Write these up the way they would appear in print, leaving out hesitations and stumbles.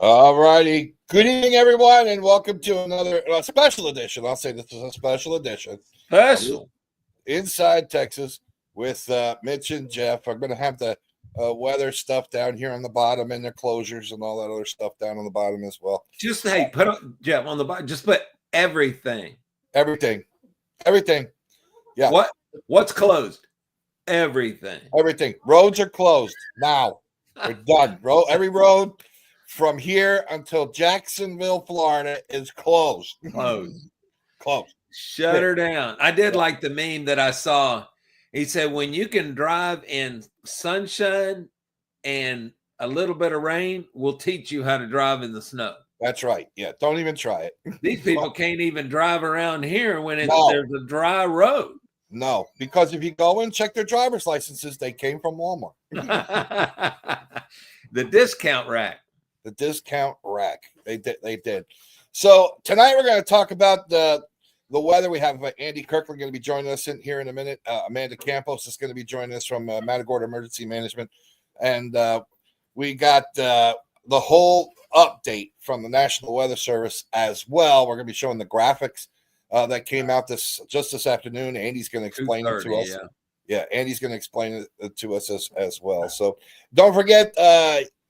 All righty. Good evening, everyone, and welcome to another special edition. I'll say this is a special edition. Special. Inside Texas with Mitch and Jeff. I'm going to have the weather stuff down here on the bottom and the closures and all that other stuff down on the bottom as well. Just, hey, put on, Jeff, on the bottom. Just put everything. Everything. Yeah. What's closed? Everything. Roads are closed now. We're done. Every road from here until Jacksonville, Florida is closed. Closed. Shut her down. I did like the meme that I saw. He said, when you can drive in sunshine and a little bit of rain, we'll teach you how to drive in the snow. That's right. Yeah. Don't even try it. These people can't even drive around here when there's a dry road. No, because if you go and check their driver's licenses, they came from Walmart. The discount rack. The discount rack. They did. So tonight we're going to talk about the weather. We have Andy Kirkland going to be joining us here in a minute. Amanda Campos is going to be joining us from Matagorda Emergency Management. And we got the whole update from the National Weather Service as well. We're going to be showing the graphics that came out just this afternoon. Andy's going to explain it to us. Yeah, Andy's going to explain it to us as well. So don't forget,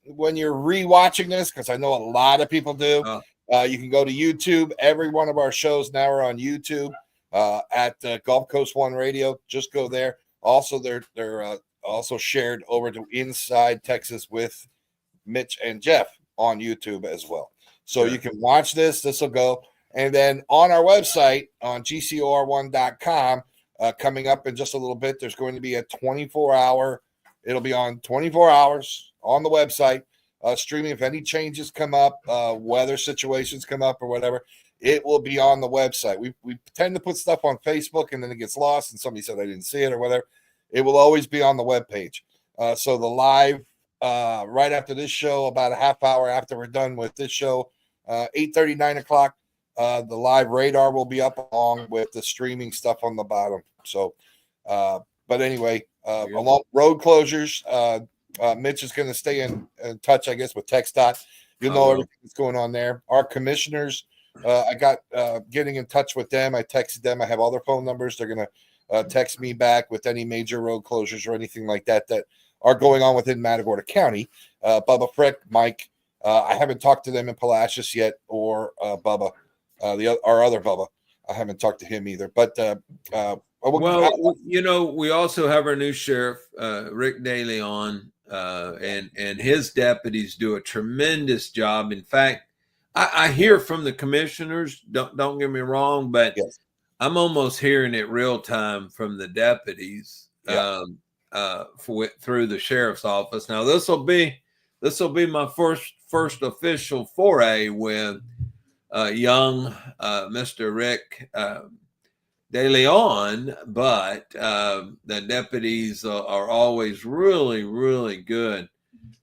when you're rewatching this, because I know a lot of people do, you can go to YouTube. Every one of our shows now are on YouTube at Gulf Coast One Radio. Just go there. Also, they're also shared over to Inside Texas with Mitch and Jeff on YouTube as well. So you can watch this. This will go. And then on our website, on gcor1.com, coming up in just a little bit, there's going to be a 24-hour. It'll be on 24 hours on the website, streaming. If any changes come up, weather situations come up or whatever, it will be on the website. We tend to put stuff on Facebook and then it gets lost and somebody said I didn't see it or whatever. It will always be on the webpage. So the live right after this show, about a half hour after we're done with this show, 8:30, 9 o'clock, the live radar will be up along with the streaming stuff on the bottom. So, but anyway, along road closures, Mitch is going to stay in touch, I guess, with TxDOT. You'll know everything that's going on there. Our commissioners, I got getting in touch with them. I texted them. I have all their phone numbers. They're going to text me back with any major road closures or anything like that are going on within Matagorda County. Bubba Frick, Mike, I haven't talked to them in Palacios yet, or Bubba, our other Bubba. I haven't talked to him either. But we also have our new sheriff, Rick Daly, on. And his deputies do a tremendous job. In fact, I hear from the commissioners, don't get me wrong, but yes, I'm almost hearing it real time from the deputies through the sheriff's office. Now this will be my first official foray with young Mr. Rick De Leon, but the deputies are always really, really good.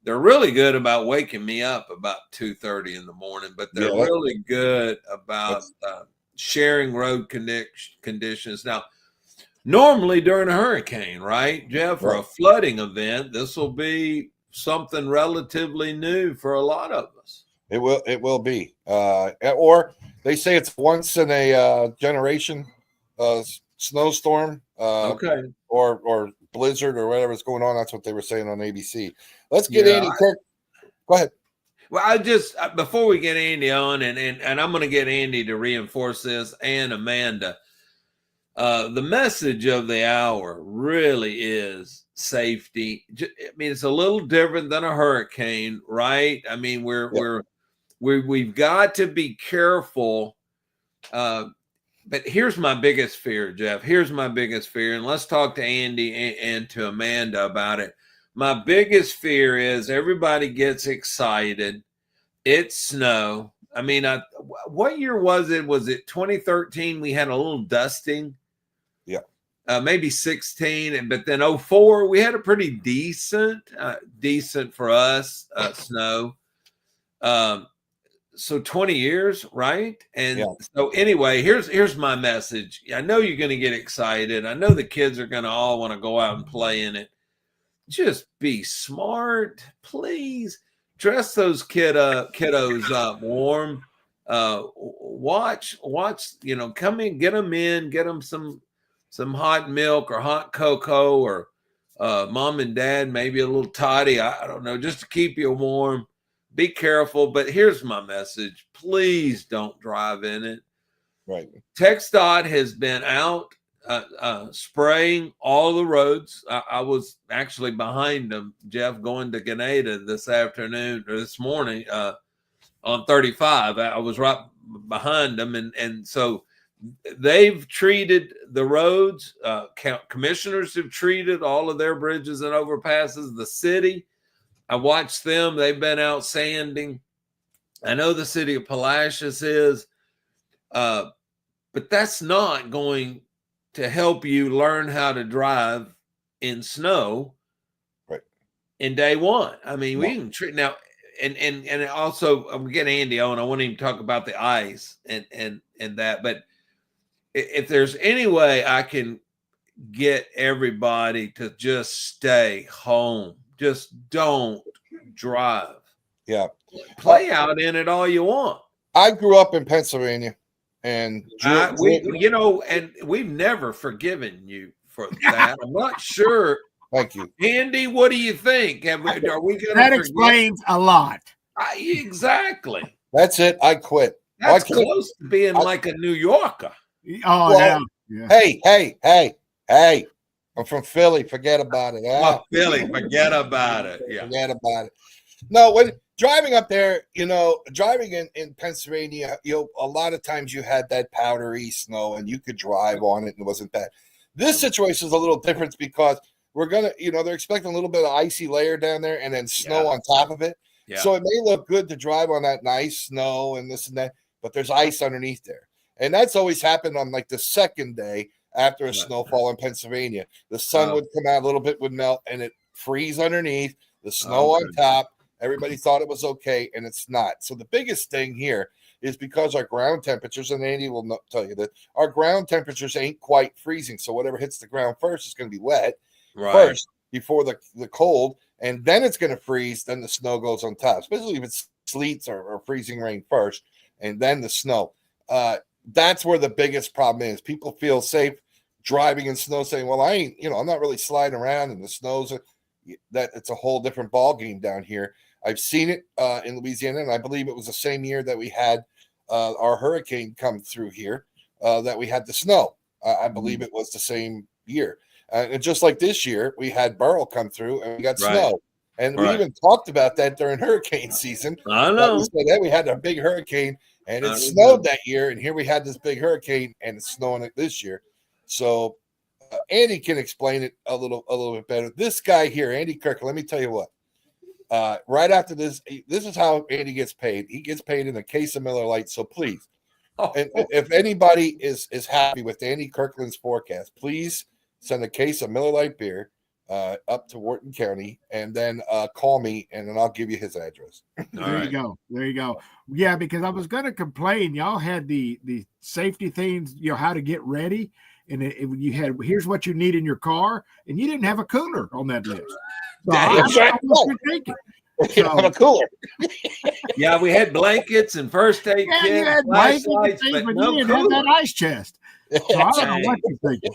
They're really good about waking me up about 2:30 in the morning, but they're really good about sharing road conditions. Now, normally during a hurricane, right, Jeff, or a flooding event, this will be something relatively new for a lot of us. It will be, or they say it's once in a generation. Snowstorm, or blizzard or whatever's going on. That's what they were saying on ABC. Let's get Andy Kirk. Go ahead. Well, I just before we get Andy on, and I'm going to get Andy to reinforce this, and Amanda. The message of the hour really is safety. I mean, it's a little different than a hurricane, right? I mean, we've got to be careful. But here's my biggest fear, Jeff. Here's my biggest fear. And let's talk to Andy and to Amanda about it. My biggest fear is everybody gets excited. It's snow. I mean, what year was it? Was it 2013? We had a little dusting. Yeah. Maybe 16. But then 2004, we had a pretty decent for us, snow. So 20 years, right? And so anyway, here's my message. I know you're going to get excited. I know the kids are going to all want to go out and play in it. Just be smart, please. dress those kiddos up warm. Watch, come in, get them some hot milk or hot cocoa, or mom and dad, maybe a little toddy. I don't know, just to keep you warm. Be careful. But here's my message. Please don't drive in it. Right. TxDOT has been out spraying all the roads. I was actually behind them, Jeff, going to Grenada this morning on 35. I was right behind them. And so they've treated the roads. Commissioners have treated all of their bridges and overpasses. The city, I watched them. They've been out sanding. I know the city of Palacios is, but that's not going to help you learn how to drive in snow right in day one. I mean, we can treat now, and also I'm getting Andy on. I want him to talk about the ice and that. But if there's any way I can get everybody to just stay home, just don't drive. Yeah. Play out in it all you want. I grew up in Pennsylvania, and we've never forgiven you for that. I'm not sure. Thank you, Andy. What do you think? Are we going to? That explains a lot. Exactly. That's it. I quit. That's close to being like a New Yorker. Oh, yeah. Hey! I'm from Philly. Forget about it. Philly. Forget about it. Yeah. Forget about it. No, when driving up there, driving in Pennsylvania, a lot of times you had that powdery snow and you could drive on it and it wasn't bad. This situation is a little different because we're going to, they're expecting a little bit of icy layer down there and then snow on top of it. Yeah. So it may look good to drive on that nice snow and this and that, but there's ice underneath there. And that's always happened on like the second day after a snowfall in Pennsylvania. The sun would come out, a little bit would melt and it freeze underneath, the snow on top. Everybody thought it was okay, and it's not. So the biggest thing here is because our ground temperatures, and Andy will tell you that, our ground temperatures ain't quite freezing. So whatever hits the ground first is going to be wet first before the cold, and then it's going to freeze. Then the snow goes on top, especially if it's sleets or freezing rain first, and then the snow. That's where the biggest problem is. People feel safe driving in snow, saying, well, I'm not really sliding around in the snows. That it's a whole different ball game down here. I've seen it in Louisiana, and I believe it was the same year that we had our hurricane come through here, that we had the snow. I believe it was the same year. And just like this year, we had Burl come through, and we got snow. And we even talked about that during hurricane season. I know. We said that we had a big hurricane, and it snowed that year, and here we had this big hurricane, and it's snowing it this year. So Andy can explain it a little bit better. This guy here, Andy Kirkland, let me tell you what. Right after this is how Andy gets paid. He gets paid in a case of Miller Lite. So please, and if anybody is happy with Andy Kirkland's forecast, please send a case of Miller Lite beer up to Wharton County, and then call me, and then I'll give you his address. There you go. Yeah, because I was going to complain. Y'all had the safety things, how to get ready, and you had here's what you need in your car, and you didn't have a cooler on that list. So That's right. So, have a cooler. Yeah, we had blankets and first aid kits, you had flashlights, things, but you didn't have that ice chest. So I don't know what you're thinking.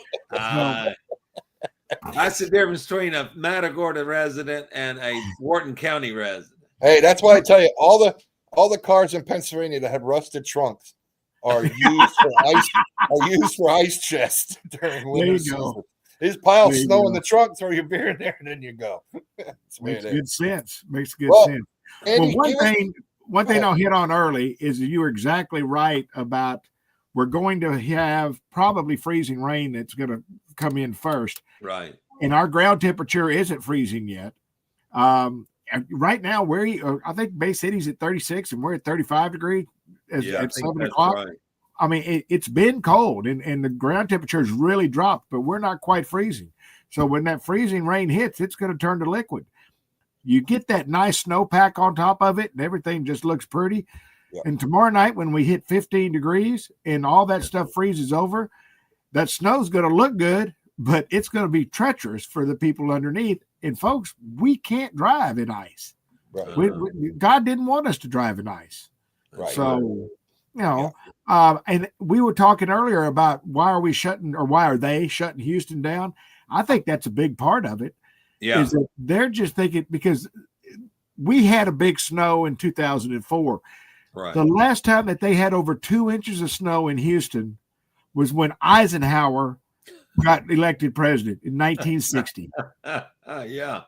That's the difference between a Matagorda resident and a Wharton County resident. Hey, that's why I tell you, all the cars in Pennsylvania that have rusted trunks are used for ice chests during winter season. Just pile of snow in the trunk, throw your beer in there, and then you go. Makes good sense. Makes good sense. Andy, one thing I'll hit on early is that you were exactly right about we're going to have probably freezing rain that's going to come in first. Right. And our ground temperature isn't freezing yet. Right now, I think Bay City's at 36 and we're at 35 degrees at 7 o'clock. Right. I mean, it's been cold and the ground temperature has really dropped, but we're not quite freezing. So when that freezing rain hits, it's going to turn to liquid. You get that nice snowpack on top of it and everything just looks pretty. Yeah. And tomorrow night when we hit 15 degrees and all that stuff freezes over, that snow's going to look good, but it's going to be treacherous for the people underneath. And folks, we can't drive in ice. Right. God didn't want us to drive in ice. Right. So, and we were talking earlier about why are they shutting Houston down? I think that's a big part of it. Yeah. Is that they're just thinking, because we had a big snow in 2004. Right. The last time that they had over 2 inches of snow in Houston was when Eisenhower got elected president in 1960. Yeah.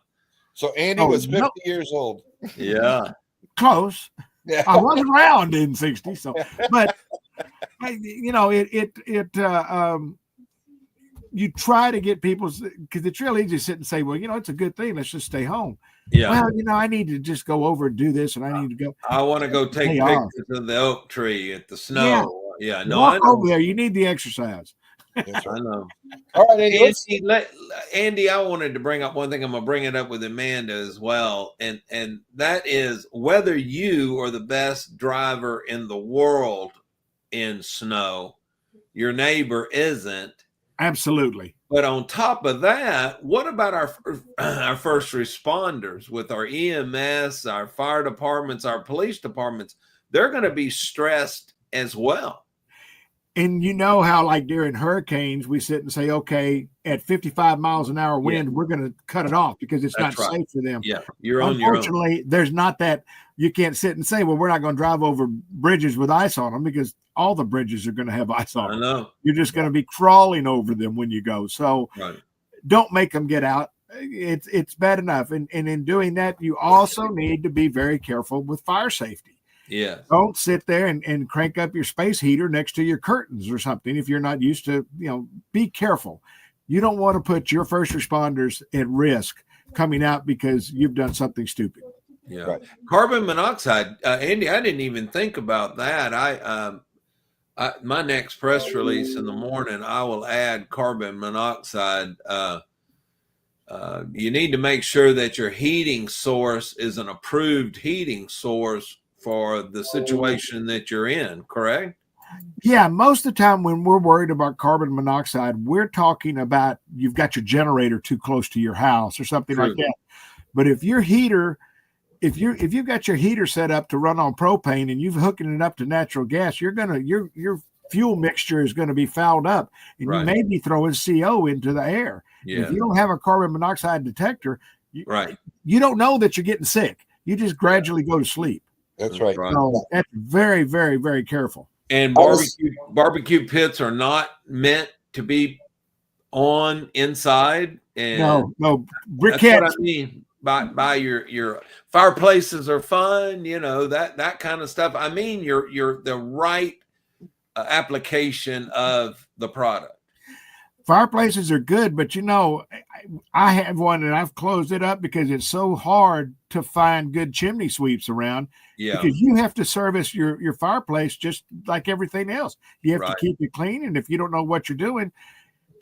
So Andy was 50 years old. Yeah. Close. Yeah. I wasn't around in 60. So, but you try to get people, because it's real easy to sit and say, well, it's a good thing. Let's just stay home. Yeah. Well, I need to just go over and do this, and I need to go. I want to go take pictures of the oak tree at the snow. Yeah. No, walk over there. You need the exercise. Yes, I know. All right, Andy, I wanted to bring up one thing. I'm going to bring it up with Amanda as well. And that is whether you are the best driver in the world in snow, your neighbor isn't. Absolutely. But on top of that, what about our first responders with our EMS, our fire departments, our police departments? They're going to be stressed as well. And how, like during hurricanes, we sit and say, okay, at 55 miles an hour wind, we're going to cut it off because it's not safe for them. Yeah, you're on your own. Unfortunately, there's not that. You can't sit and say, well, we're not going to drive over bridges with ice on them, because all the bridges are going to have ice on them. I know. You're just going to be crawling over them when you go. So don't make them get out. It's bad enough. And in doing that, you also need to be very careful with fire safety. Yeah. Don't sit there and crank up your space heater next to your curtains or something if you're not used to, be careful. You don't want to put your first responders at risk coming out because you've done something stupid. Yeah. Right. Carbon monoxide. Andy, I didn't even think about that. My next press release in the morning, I will add carbon monoxide. You need to make sure that your heating source is an approved heating source for the situation that you're in, correct? Yeah, most of the time when we're worried about carbon monoxide, we're talking about you've got your generator too close to your house or something like that. But if your heater, if you've got your heater set up to run on propane and you've hooking it up to natural gas, your fuel mixture is going to be fouled up, and you may be throwing CO into the air. Yeah. If you don't have a carbon monoxide detector, you don't know that you're getting sick. You just gradually go to sleep. That's right. So that's very, very, very careful. And barbecue pits are not meant to be on inside. And no briquettes. That's what I mean by your fireplaces are fun. That kind of stuff. I mean, you're the right application of the product. Fireplaces are good, but I have one and I've closed it up because it's so hard to find good chimney sweeps around. Yeah. Because you have to service your fireplace just like everything else. You have to keep it clean. And if you don't know what you're doing,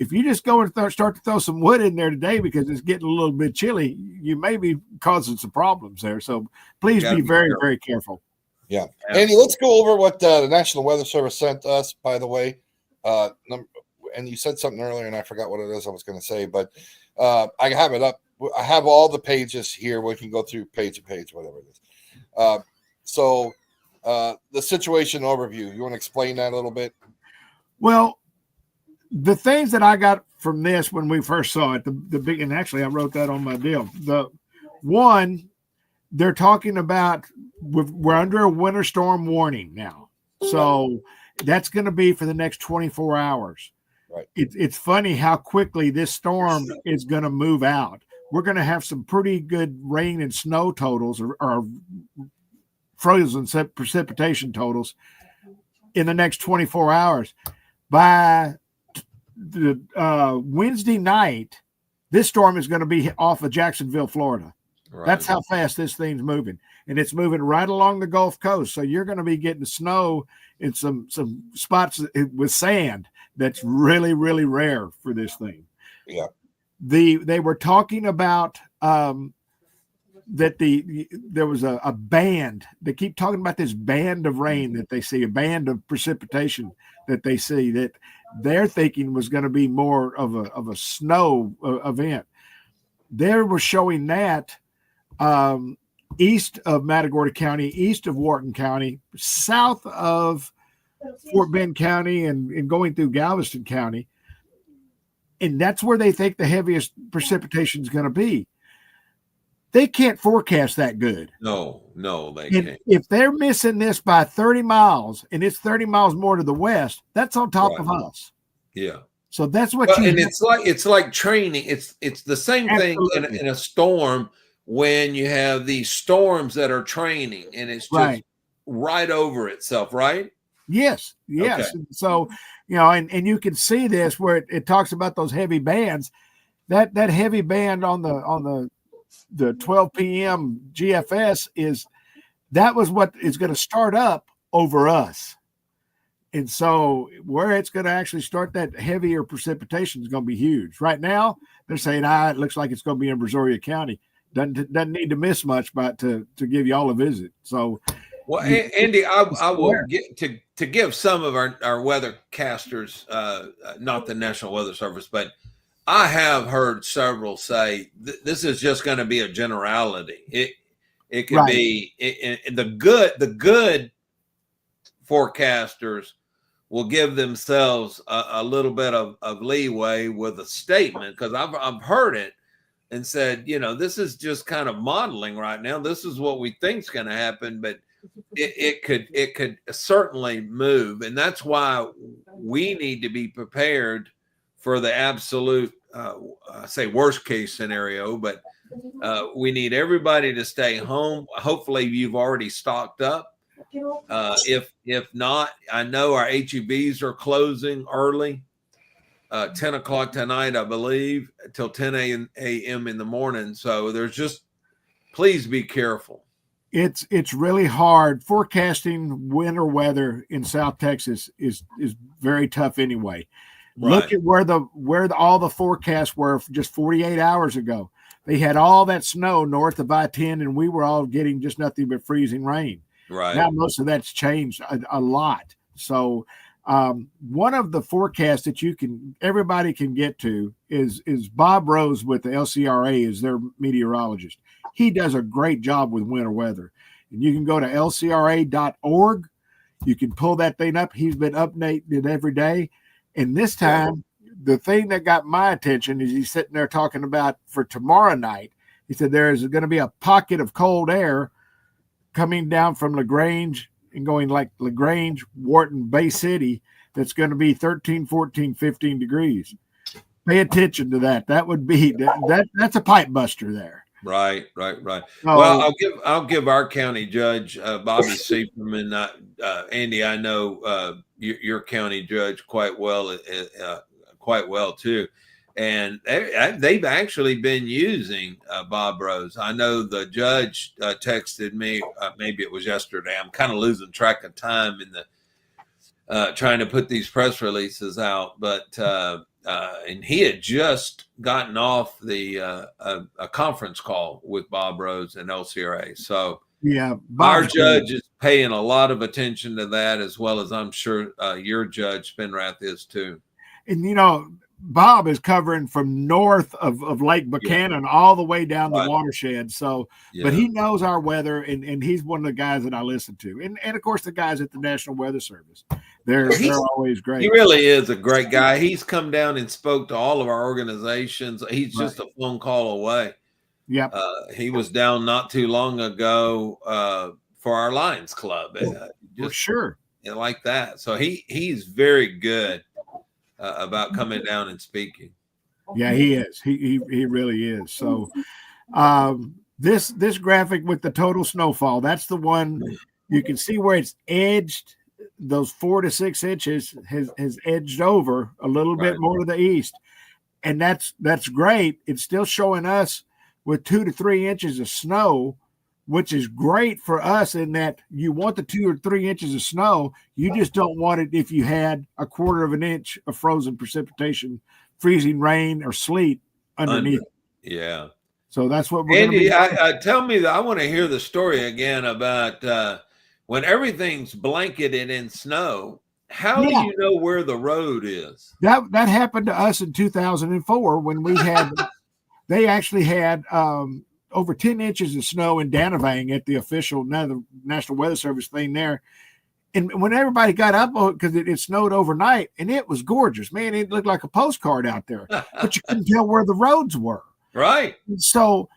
if you just go and start to throw some wood in there today because it's getting a little bit chilly, you may be causing some problems there. So please be very, very careful. Yeah. Andy, let's go over what the National Weather Service sent us, by the way. And you said something earlier, and I forgot what it is I was going to say, but I have it up. I have all the pages here. We can go through page to page, whatever it is. So the situation overview, you want to explain that a little bit? Well, the things that I got from this when we first saw it, the big, and actually I wrote that on my deal. The one, they're talking about we're under a winter storm warning now. So that's going to be for the next 24 hours. Right. It's funny how quickly this storm is going to move out. We're going to have some pretty good rain and snow totals or frozen precipitation totals in the next 24 hours. By the Wednesday night, this storm is going to be off of Jacksonville, Florida. Right. That's how fast this thing's moving. And it's moving right along the Gulf Coast. So you're going to be getting snow in some spots with sand. That's really, really rare for this thing. Yeah. They were talking about that there was a band. They keep talking about this band of rain that they see, a band of precipitation that they see that they're thinking was going to be more of a snow event. They were showing that east of Matagorda County, east of Wharton County, south of Fort Bend County, and going through Galveston County. And that's where they think the heaviest precipitation is going to be. They can't forecast that good. No, they can't. If they're missing this by 30 miles and it's 30 miles more to the west, that's on top of us. Yeah. So that's what and it's like training. It's the same thing in a storm when you have these storms that are training and it's just right over itself, right? Yes. Okay. So, and you can see this where it talks about those heavy bands. That heavy band on the 12 p.m. GFS that was what is going to start up over us. And so where it's going to actually start that heavier precipitation is going to be huge. Right now, they're saying, it looks like it's going to be in Brazoria County. Doesn't need to miss much, but to give you all a visit. So, well, Andy, I will get to give some of our weathercasters, not the National Weather Service, but I have heard several say this is just going to be a generality. It could be the good forecasters will give themselves a little bit of leeway with a statement, because I've heard it and said, this is just kind of modeling right now. This is what we think is going to happen, but it could certainly move, and that's why we need to be prepared for the absolute say worst case scenario. But we need everybody to stay home. Hopefully, you've already stocked up. If not, I know our HEBs are closing early, 10 o'clock tonight, I believe, till 10 a.m. in the morning. So please be careful. It's really hard. Forecasting winter weather in South Texas is very tough anyway. Right. Look at where all the forecasts were just 48 hours ago. They had all that snow north of I-10, and we were all getting just nothing but freezing rain. Right now, most of that's changed a lot. So, one of the forecasts that everybody can get to is Bob Rose with the LCRA is their meteorologist. He does a great job with winter weather, and you can go to lcra.org. You can pull that thing up. He's been updating it every day. And this time, the thing that got my attention is he's sitting there talking about for tomorrow night. He said there's going to be a pocket of cold air coming down from LaGrange and going like LaGrange, Wharton, Bay City. That's going to be 13, 14, 15 degrees. Pay attention to that. That would be that's a pipe buster there. Right. Well, I'll give our county judge, Bobby Sieferman, Andy, I know your county judge quite well too, and they've actually been using Bob Rose. I know the judge texted me, maybe it was yesterday. I'm kind of losing track of time in the trying to put these press releases out, but. And he had just gotten off a conference call with Bob Rose and LCRA. So our judge is paying a lot of attention to that, as well as I'm sure your judge Spinrath is too. And Bob is covering from north of Lake Buchanan all the way down the watershed. So, but he knows our weather, and he's one of the guys that I listen to. And of course, the guys at the National Weather Service. They're always great. He really is a great guy. He's come down and spoke to all of our organizations. He's just a phone call away. Yep. He was down not too long ago for our Lions Club. For sure. Like that. So he's very good about coming down and speaking. Yeah, he is. He really is. So this graphic with the total snowfall, that's the one you can see where it's edged. Those 4 to 6 inches has edged over a little bit more to the east, and that's great. It's still showing us with 2 to 3 inches of snow, which is great for us in that you want the 2 or 3 inches of snow. You just don't want it if you had a 1/4 of an inch of frozen precipitation, freezing rain or sleet underneath. Yeah. So that's what we're Andy, tell me that I want to hear the story again about when everything's blanketed in snow. How do you know where the road is? That happened to us in 2004 when we had they actually had over 10 inches of snow in Danavang at the official National Weather Service thing there. And when everybody got up, because it snowed overnight, and it was gorgeous, man, it looked like a postcard out there, but you couldn't tell where the roads were. Right. And so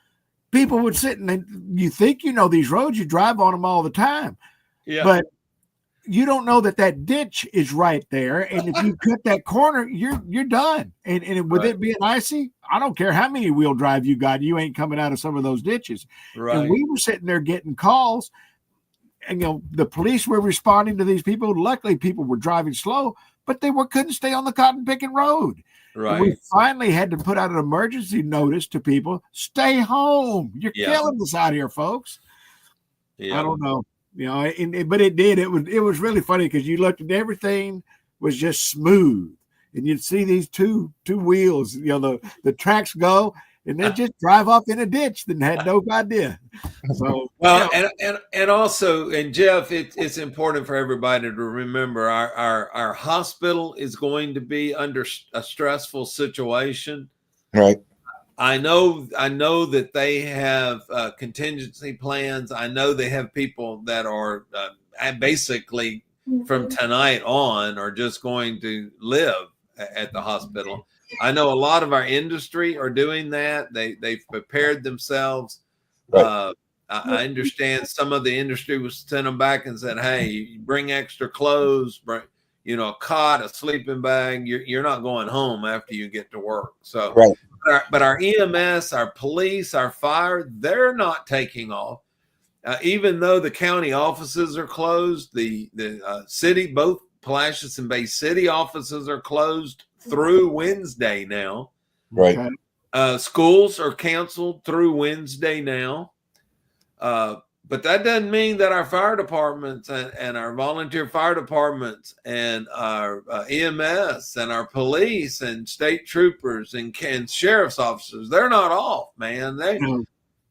people would sit and you think you know these roads, you drive on them all the time. Yeah. But you don't know that ditch is right there, and if you cut that corner, you're done. And with it being icy, I don't care how many wheel drive you got, you ain't coming out of some of those ditches. Right. And we were sitting there getting calls. And the police were responding to these people. Luckily, people were driving slow, but they couldn't stay on the cotton picking road. Right. And we finally had to put out an emergency notice to people: stay home. You're killing us out here, folks. Yeah. I don't know, but it did. It was really funny because you looked at everything was just smooth, and you'd see these two wheels. The tracks go. And then just drive off in a ditch and had no idea. So and also, and Jeff, it's important for everybody to remember our hospital is going to be under a stressful situation. Right. I know that they have contingency plans. I know they have people that are basically from tonight on are just going to live at the hospital. I know a lot of our industry are doing that. They've prepared themselves. Right. I understand some of the industry was sent them back and said, "Hey, bring extra clothes, bring a cot, a sleeping bag. You're not going home after you get to work." So, right. But our EMS, our police, our fire, they're not taking off. Even though the county offices are closed, the city, both Palacios and Bay City offices are closed through Wednesday now. Right. Schools are canceled through Wednesday now. But that doesn't mean that our fire departments and our volunteer fire departments and our EMS and our police and state troopers and sheriff's officers, they're not off, man.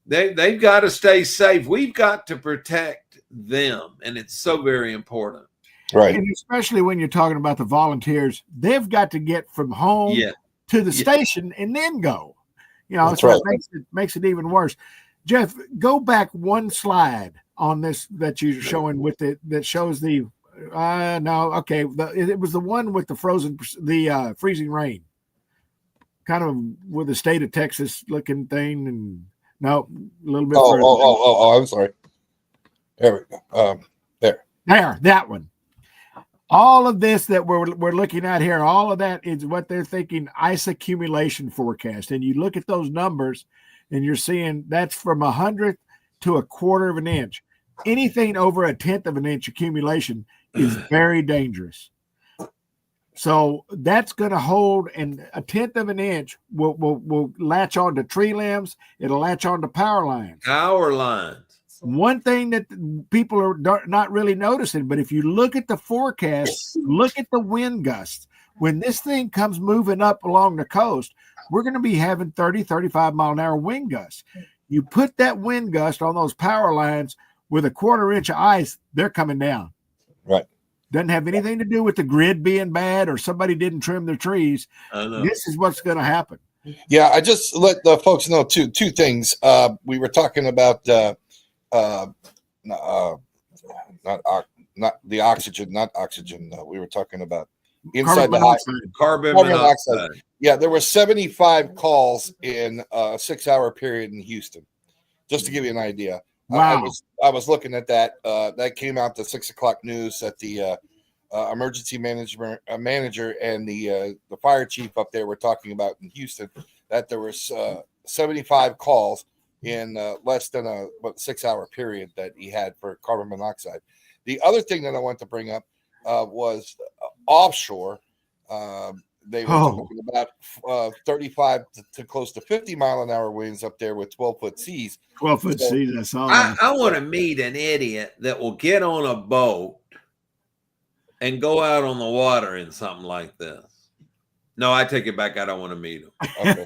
They've got to stay safe. We've got to protect them. And it's so very important. Right. And especially when you're talking about the volunteers, they've got to get from home to the station and then go. That's so right. It makes it even worse. Jeff, go back one slide on this that you're showing that shows the it was the one with the freezing rain, kind of with the state of Texas looking thing, and a little bit. I'm sorry. There we go. There, that one. All of this that we're looking at here, all of that is what they're thinking ice accumulation forecast. And you look at those numbers and you're seeing that's from 100th to a quarter of an inch. Anything over 1/10 of an inch accumulation is very dangerous. So that's going to hold, and 1/10 of an inch will latch on to tree limbs. It'll latch on to power lines. Power lines. One thing that people are not really noticing, but if you look at the forecast, look at the wind gusts. When this thing comes moving up along the coast, we're going to be having 30, 35 mile an hour wind gusts. You put that wind gust on those power lines with a quarter inch of ice, they're coming down. Right. Doesn't have anything to do with the grid being bad or somebody didn't trim their trees. This is what's going to happen. Yeah, I just let the folks know two things. We were talking about not the oxygen, we were talking about inside carbon monoxide. Yeah, there were 75 calls in a 6-hour period in Houston, just to give you an idea. Wow. I was looking at that. That came out the 6 o'clock news that the emergency manager and the fire chief up there were talking about in Houston, that there was 75 calls in less than a 6-hour period that he had for carbon monoxide. The other thing that I want to bring up was offshore. They were talking about 35 to close to 50 mile an hour winds up there with 12-foot seas. 12-foot seas, that's all. I want to meet an idiot that will get on a boat and go out on the water in something like this. No, I take it back. I don't want to meet him. Okay.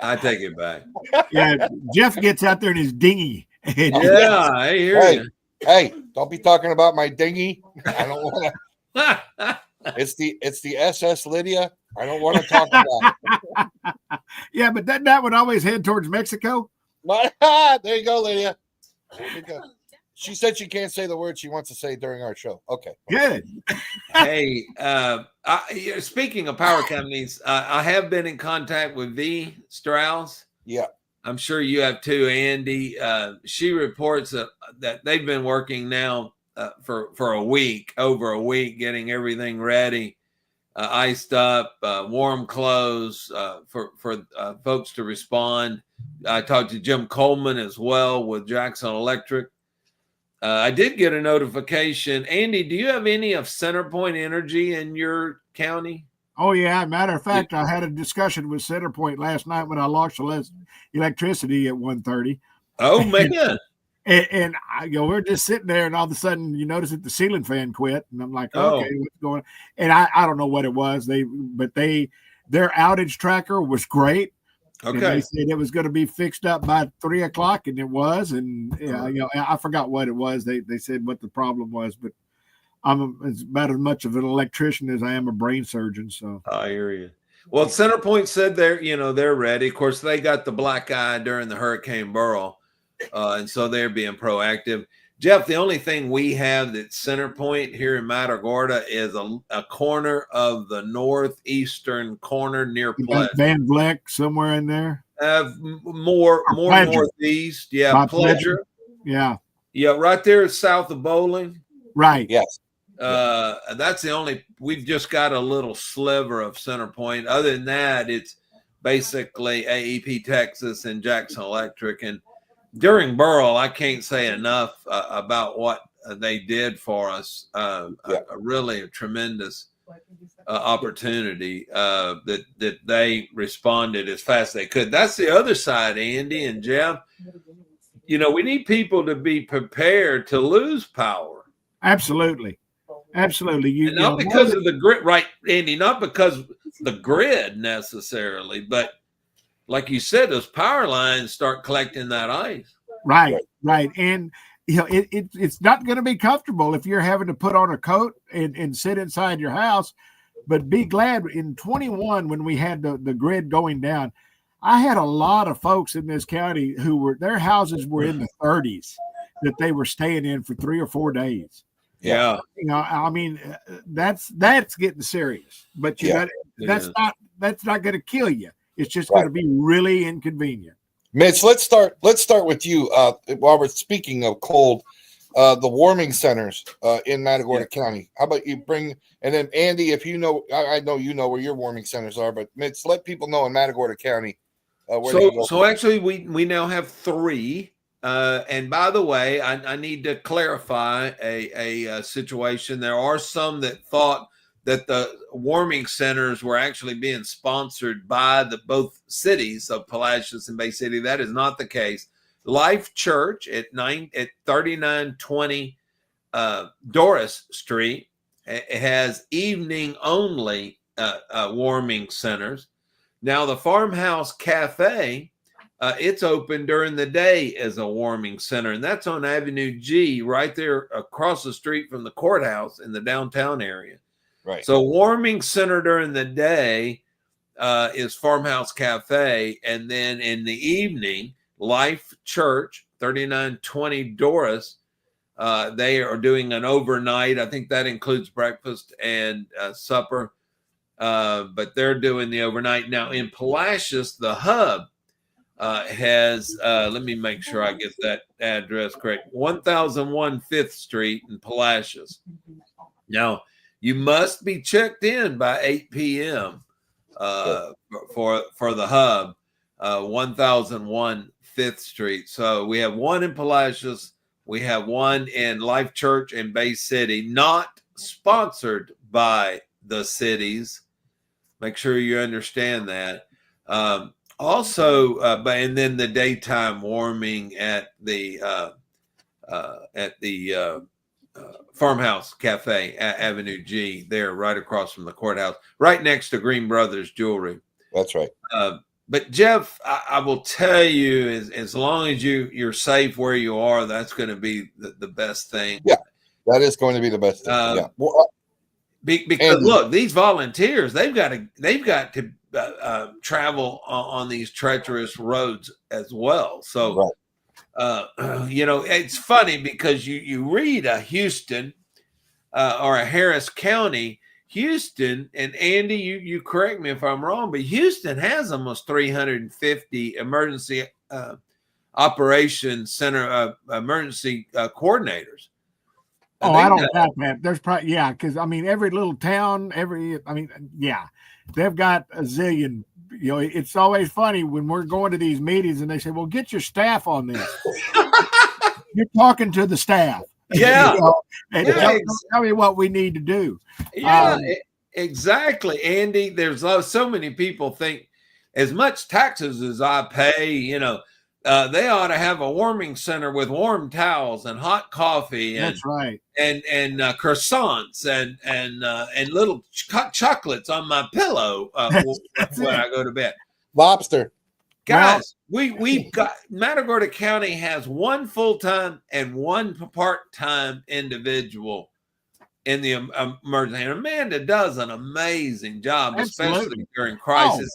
I take it back. Yeah, Jeff gets out there in his dinghy. Yeah, I hear you. Hey, don't be talking about my dinghy. I don't want to. It's the SS Lydia. I don't want to talk about it. Yeah, but doesn't that one always head towards Mexico? There you go, Lydia. There you go. She said she can't say the word she wants to say during our show. Okay. Good. Hey, speaking of power companies, I have been in contact with V. Strauss. Yeah. I'm sure you have too, Andy. She reports that they've been working now for over a week, getting everything ready, iced up, warm clothes for folks to respond. I talked to Jim Coleman as well with Jackson Electric. I did get a notification. Andy, do you have any of CenterPoint Energy in your county? Oh, yeah. Matter of fact, I had a discussion with CenterPoint last night when I lost electricity at 1:30. Oh, man. And we're just sitting there, and all of a sudden, you notice that the ceiling fan quit, and I'm like, okay, what's going on? And I don't know what it was. Their outage tracker was great. Okay. And they said it was going to be fixed up by 3 o'clock, and it was. And I forgot what it was. They said what the problem was, but I'm about as much of an electrician as I am a brain surgeon. So I hear you. Well, CenterPoint said they're ready. Of course, they got the black eye during the Hurricane Beryl, and so they're being proactive. Jeff, the only thing we have that's CenterPoint here in Matagorda is a corner of the northeastern corner near Pledge. Van Vleck somewhere in there. More northeast. Yeah, Pleasure. Yeah. Yeah, right there south of Bowling. Right. Yes. That's the only. We've just got a little sliver of CenterPoint. Other than that, it's basically AEP Texas and Jackson Electric. And during Beryl, I can't say enough about what they did for us. Really a tremendous opportunity that they responded as fast as they could. That's the other side, Andy and Jeff. We need people to be prepared to lose power. Absolutely. Not because of the grid, right, Andy? Not because the grid necessarily, but like you said, those power lines start collecting that ice. Right. And it's not going to be comfortable if you're having to put on a coat and sit inside your house. But be glad in 21 when we had the grid going down, I had a lot of folks in this county who their houses were in the 30s that they were staying in for 3 or 4 days. Yeah. I mean, that's getting serious, but that's not going to kill you. It's just going to be really inconvenient. Mitch, let's start with you. While we're speaking of cold, the warming centers in Matagorda County. How about you and then Andy, if you know, I know you know where your warming centers are, but Mitch, let people know in Matagorda County. So actually, we now have 3. And by the way, I need to clarify a situation. There are some that thought that the warming centers were actually being sponsored by both cities of Palacios and Bay City. That is not the case. Life Church at 3920 Doris Street has evening only warming centers. Now the Farmhouse Cafe, it's open during the day as a warming center, and that's on Avenue G, right there across the street from the courthouse in the downtown area. Right. So warming center during the day is Farmhouse Cafe, and then in the evening, Life Church, 3920 Doris, they are doing an overnight. I think that includes breakfast and supper, but they're doing the overnight. Now in Palacios, the hub has, let me make sure I get that address correct, 1001 5th Street in Palacios. Now, you must be checked in by 8 p.m. For the hub, 1001 5th Street. So we have one in Palacios. We have one in Life Church in Bay City, not sponsored by the cities. Make sure you understand that. Also, and then the daytime warming at the Farmhouse Cafe at Avenue G, there right across from the courthouse, right next to Green Brothers Jewelry. That's right. But Jeff, I will tell you, as long as you're safe where you are, that's going to be the best thing. Yeah, that is going to be the best thing. Because look, these volunteers, they've got to travel on these treacherous roads as well. So, it's funny because you read a Houston or a Harris County, Houston, and Andy, you correct me if I'm wrong, but Houston has almost 350 emergency operations center emergency coordinators. I don't doubt that. There's probably, because every little town, they've got a zillion. It's always funny when we're going to these meetings and they say, well, get your staff on this. You're talking to the staff. Yeah. Tell me what we need to do. Yeah, exactly. Andy, there's so many people think as much taxes as I pay, they ought to have a warming center with warm towels and hot coffee. And, that's right. And croissants and little chocolates on my pillow when I go to bed. Lobster. Guys, we've got Matagorda County has one full-time and one part-time individual in the emergency. And Amanda does an amazing job, especially during crisis.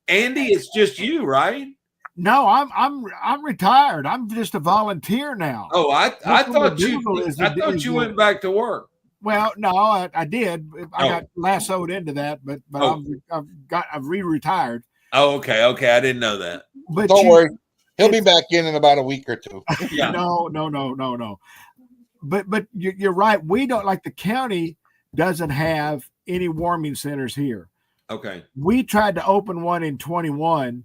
Andy, it's just you, right? No, I'm retired. I'm just a volunteer now. Oh, I thought you went back to work. Well, no, I did. I got lassoed into that, but I've re-retired. Oh, okay. I didn't know that. But don't worry, he'll be back in about a week or two. Yeah. No. But you're right. We don't, like, the county doesn't have any warming centers here. Okay. We tried to open one in 21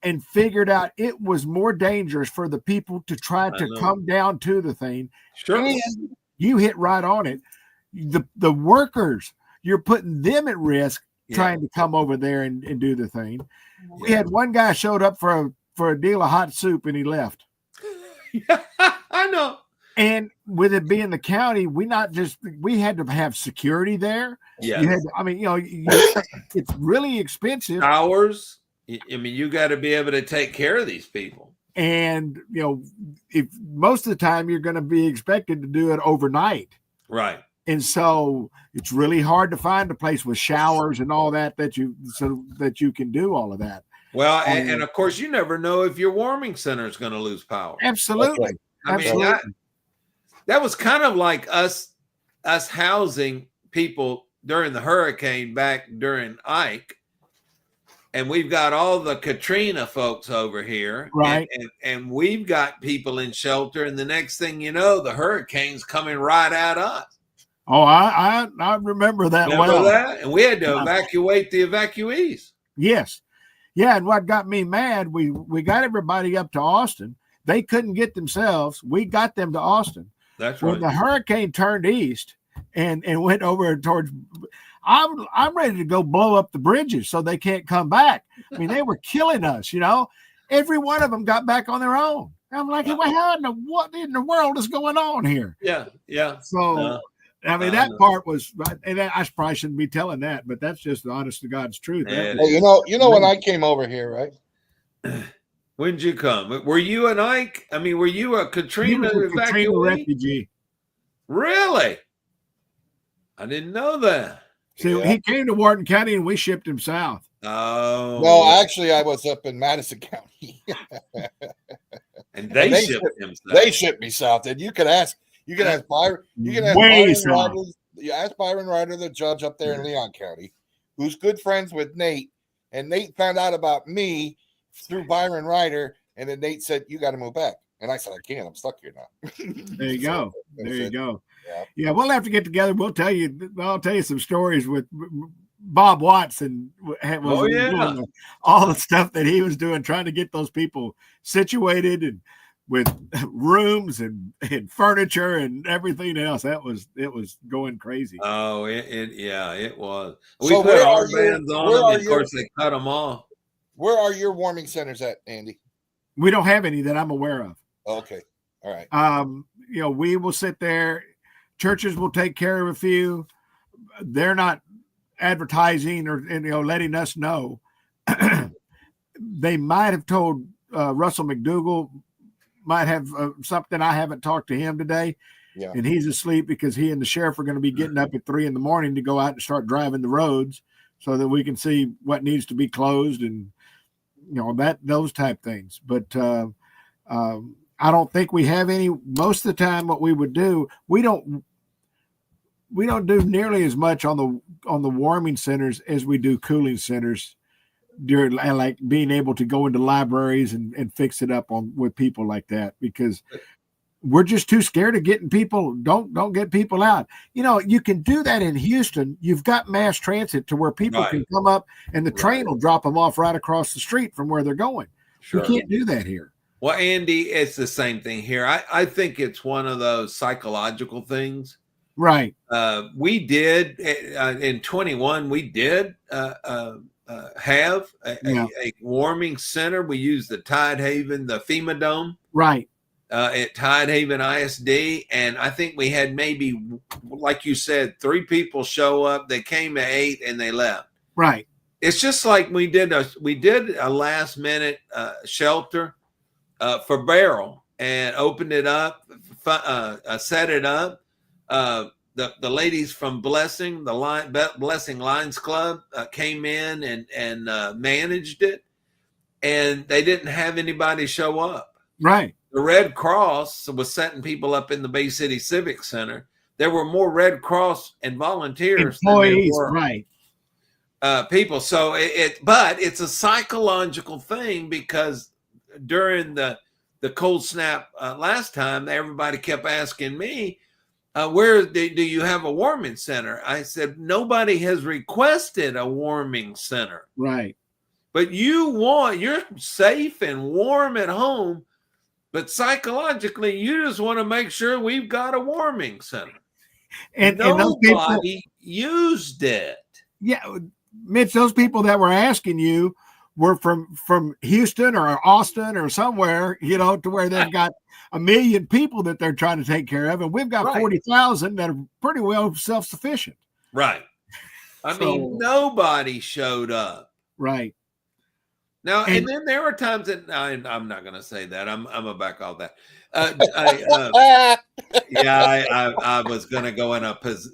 and figured out it was more dangerous for the people to try to come down to the thing. Sure. And you hit right on it. The workers, you're putting them at risk trying to come over there and do the thing. We had one guy showed up for a deal of hot soup and he left. Yeah, I know. And with it being the county, we had to have security there. Yeah. It's really expensive. Hours. You got to be able to take care of these people. And, if most of the time you're going to be expected to do it overnight. Right. And so it's really hard to find a place with showers and all that so that you can do all of that. Well, and of course, you never know if your warming center is going to lose power. Absolutely. That was kind of like us housing people during the hurricane back during Ike. And we've got all the Katrina folks over here. Right. And we've got people in shelter. And the next thing you know, the hurricane's coming right at us. Oh, I remember that. Remember that? And we had to evacuate the evacuees. Yes. Yeah. And what got me mad, we got everybody up to Austin. They couldn't get themselves. We got them to Austin. That's right. When the hurricane turned east and went over towards, I'm ready to go blow up the bridges so they can't come back. They were killing us, Every one of them got back on their own. I'm like, what in the world is going on here? Yeah. So, that part was, and I probably shouldn't be telling that, but that's just the honest to God's truth. Hey, when I came over here, right? When did you come? Were you an Ike? Were you a Katrina refugee? Really? I didn't know that. See, he came to Wharton County and we shipped him south. Oh. No, actually, I was up in Madison County. And they shipped him south. They shipped me south. And you can ask Byron. You can ask Byron Ryder, the judge up there in Leon County, who's good friends with Nate. And Nate found out about me through Byron Ryder. And then Nate said, you got to move back. And I said, I can't. I'm stuck here now. There you go. There you go. Yeah, we'll have to get together. I'll tell you some stories with Bob Watson. Doing all the stuff that he was doing, trying to get those people situated and with rooms and furniture and everything else. It was going crazy. Oh, it was. We put our bands on them, and of course they cut them off. Where are your warming centers at, Andy? We don't have any that I'm aware of. Okay. All right. We will sit there. Churches will take care of a few. They're not advertising or letting us know. They might have told Russell McDougall, might have something. I haven't talked to him today. Yeah. And he's asleep because he and the sheriff are going to be getting up at 3 a.m. to go out and start driving the roads so that we can see what needs to be closed and, those type things. But I don't think we have any. Most of the time, what we would do, we don't do nearly as much on the warming centers as we do cooling centers during, like being able to go into libraries and fix it up with people like that, because we're just too scared of getting people. Don't get people out. You can do that in Houston. You've got mass transit to where people can come up and the train will drop them off right across the street from where they're going. Sure. We can't do that here. Well, Andy, it's the same thing here. I think it's one of those psychological things. Right. We did in 21. We did have a warming center. We used the Tidehaven, the FEMA Dome. Right. At Tidehaven ISD, and I think we had maybe, like you said, 3 people show up. They came at 8 and they left. Right. It's just like we did a last minute shelter for Beryl and opened it up, set it up. The ladies from Blessing Lions Club came in and managed it, and they didn't have anybody show up. Right. The Red Cross was setting people up in the Bay City Civic Center. There were more Red Cross and volunteers employees, than there were right. People. So but it's a psychological thing, because during the cold snap last time, everybody kept asking me, where do you have a warming center? I said, nobody has requested a warming center. Right. But you're safe and warm at home, but psychologically, you just want to make sure we've got a warming center. And nobody used it. Yeah, Mitch, those people that were asking you were from Houston or Austin or somewhere, to where they've got 1 million people that they're trying to take care of, and we've got 40,000 that are pretty well self-sufficient. Right. I mean, nobody showed up. Right. Now, and then there were times that I'm not going to say that. I'm going to back off that. I was going to go in a place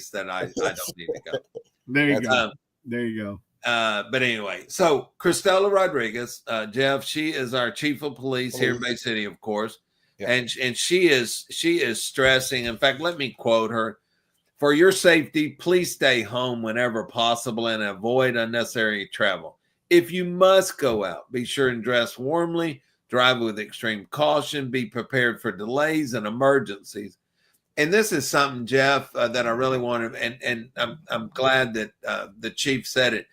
that I don't need to go. There you go. There you go. But anyway, so Cristela Rodriguez, Jeff, she is our chief of police here in Bay City, of course, and she is stressing. In fact, let me quote her: "For your safety, please stay home whenever possible and avoid unnecessary travel. If you must go out, be sure and dress warmly, drive with extreme caution, be prepared for delays and emergencies." And this is something, Jeff, that I really wanted, and I'm glad that the chief said it.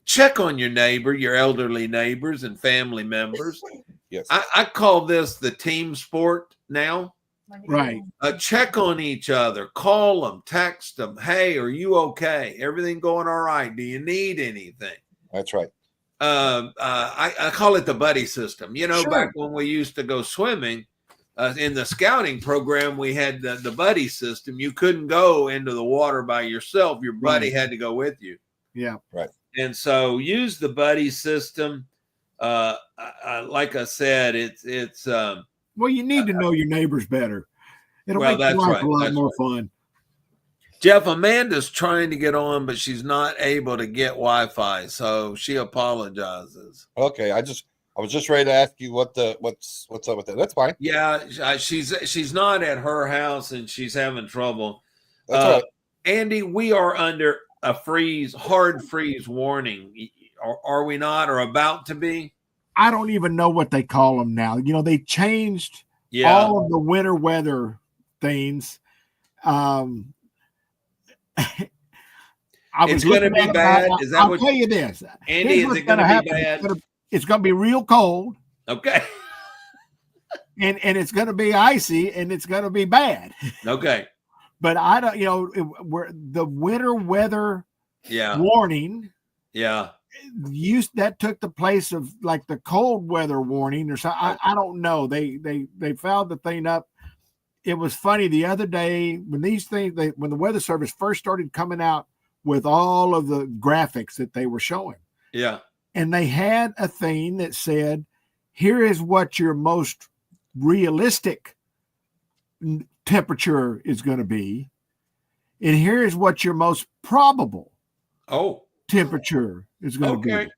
Check on your neighbor, your elderly neighbors and family members. Yes. I call this the team sport now. Right. Check on each other, call them, text them. Hey, are you okay? Everything going all right? Do you need anything? That's right. I call it the buddy system. Sure. Back when we used to go swimming in the scouting program, we had the buddy system. You couldn't go into the water by yourself. Your buddy had to go with you. Yeah. Right. And so use the buddy system. Like I said, it's well, you need to know your neighbors better. It'll make life a lot more fun. Jeff, Amanda's trying to get on, but she's not able to get Wi-Fi, so she apologizes. Okay, I was just ready to ask you what's up with that. That's fine. Yeah, she's not at her house and she's having trouble. That's right. Andy, we are under a hard freeze warning. Are we not, or about to be? I don't even know what they call them now. They changed all of the winter weather things. It's going to be bad. Is that I'll tell you this, Andy? Is it going to be bad? It's going to be real cold. Okay. And it's going to be icy, and it's going to be bad. Okay. But I don't, where the winter weather warning. Yeah. That took the place of like the cold weather warning or something. I don't know. They fouled the thing up. It was funny the other day when when the Weather Service first started coming out with all of the graphics that they were showing. Yeah. And they had a thing that said, here is what your most realistic temperature is going to be, and here is what your most probable temperature is going to be.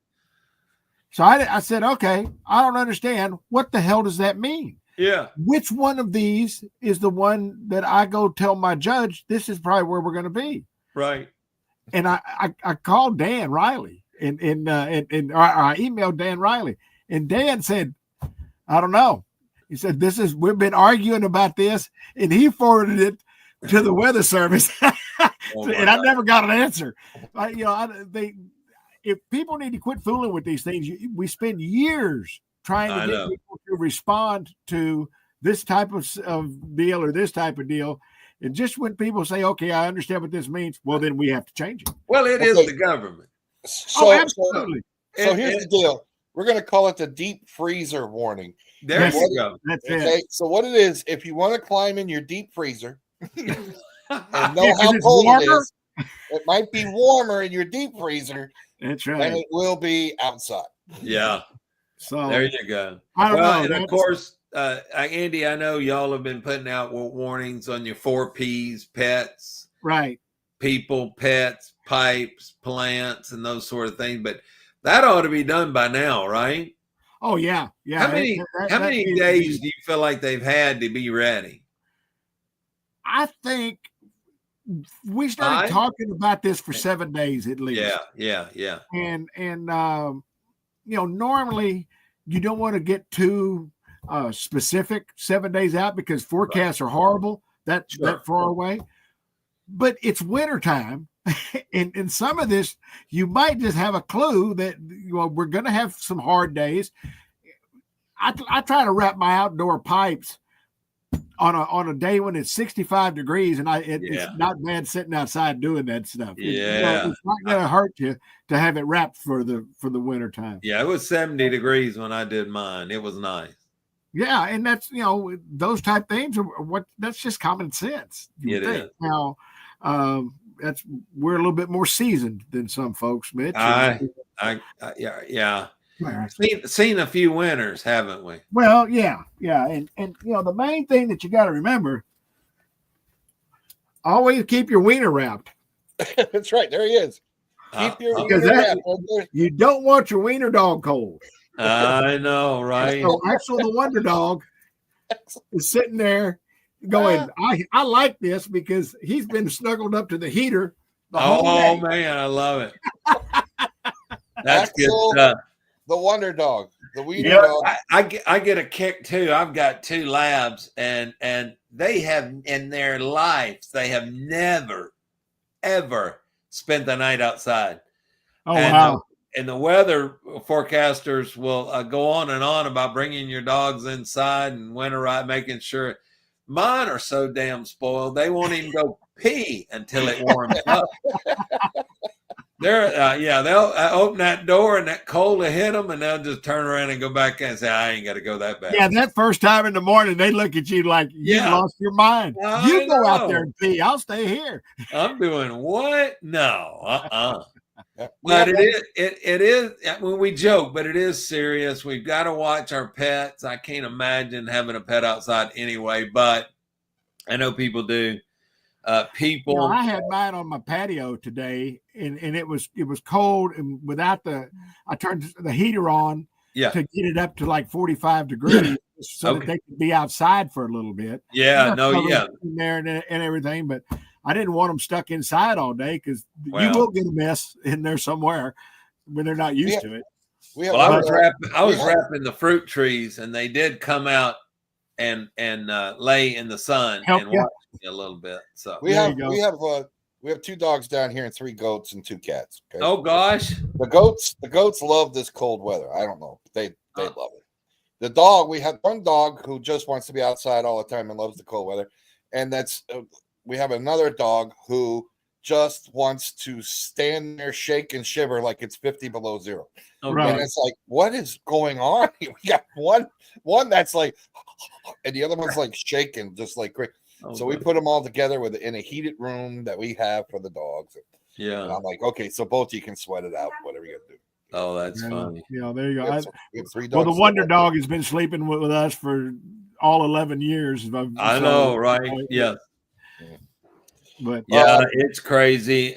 So I said, okay, I don't understand. What the hell does that mean? Yeah. Which one of these is the one that I go tell my judge, this is probably where we're going to be? Right. And I called Dan Riley and I emailed Dan Riley, and Dan said, I don't know. He said, we've been arguing about this, and he forwarded it to the Weather Service. And I never got an answer. If people need to quit fooling with these things, we spend years trying to get people to respond to this type of deal or this type of deal. And just when people say, okay, I understand what this means, well, then we have to change it. Well, it is the government. Absolutely. So here's the deal. We're going to call it the deep freezer warning. There you go. That's it. So what it is, if you want to climb in your deep freezer and know how cold it is, it might be warmer in your deep freezer. That's right. And it will be outside. Yeah. So there you go. I don't know. And of course, Andy, I know y'all have been putting out warnings on your 4 Ps, pets, right? People, pets, pipes, plants, and those sort of things. But that ought to be done by now, right? Oh yeah, yeah. How many days do you feel like they've had to be ready? I think we started talking about this for 7 days at least. Yeah. And normally you don't want to get too specific 7 days out because forecasts are horrible that far away. But it's wintertime. And some of this, you might just have a clue that we're going to have some hard days. I try to wrap my outdoor pipes on a day when it's 65 degrees, and it's not bad sitting outside doing that stuff. Yeah, it's not going to hurt you to have it wrapped for the winter time. Yeah, it was 70 degrees when I did mine. It was nice. Yeah, and that's those type things are that's just common sense. It is. Now, we're a little bit more seasoned than some folks, Mitch. Yeah. Seen a few winters, haven't we? Well, yeah, and the main thing that you got to remember: always keep your wiener wrapped. That's right. There he is. Keep your wiener wrapped. You don't want your wiener dog cold. I know, right? So Axel the Wonder Dog is sitting there going, I like this because he's been snuggled up to the heater the whole day. Man, I love it. That's good stuff. The Wonder Dog, the Wiener Dog. I get a kick too. I've got 2 labs, and they have in their lives they have never ever spent the night outside. Wow! And the weather forecasters will go on and on about bringing your dogs inside and winterize, making sure. Mine are so damn spoiled they won't even go pee until it warms up. They'll open that door and that cold will hit them, and they'll just turn around and go back in and say, I ain't got to go that bad. Yeah, that first time in the morning, they look at you like you lost your mind. You go out there and pee. I'll stay here. I'm doing what? No, But it is when we joke, but it is serious. We've got to watch our pets. I can't imagine having a pet outside anyway, but I know people do. I had mine on my patio today, and it was cold, and I turned the heater on to get it up to like 45 degrees so that they could be outside for a little bit. Yeah, in there and everything, but I didn't want them stuck inside all day because you will get a mess in there somewhere when they're not used to it. I was wrapping the fruit trees, and they did come out and lay in the sun and watch me a little bit. So we have 2 dogs down here and 3 goats and 2 cats. Okay? Oh gosh, the goats love this cold weather. I don't know, they love it. The dog, we have 1 dog who just wants to be outside all the time and loves the cold weather, and that's. We have another dog who just wants to stand there, shake and shiver like it's 50 below zero. Right. And it's like, what is going on? We got one that's like, and the other one's like shaking, just like great. So we put them all together in a heated room that we have for the dogs. Yeah. And I'm like, okay, so both of you can sweat it out, whatever you got to do. Oh, that's funny. Yeah, there you go. We have 3 dogs. Well, the Wonder Dog has been sleeping with us for all 11 years. I know, right? Yeah. But yeah, it's crazy.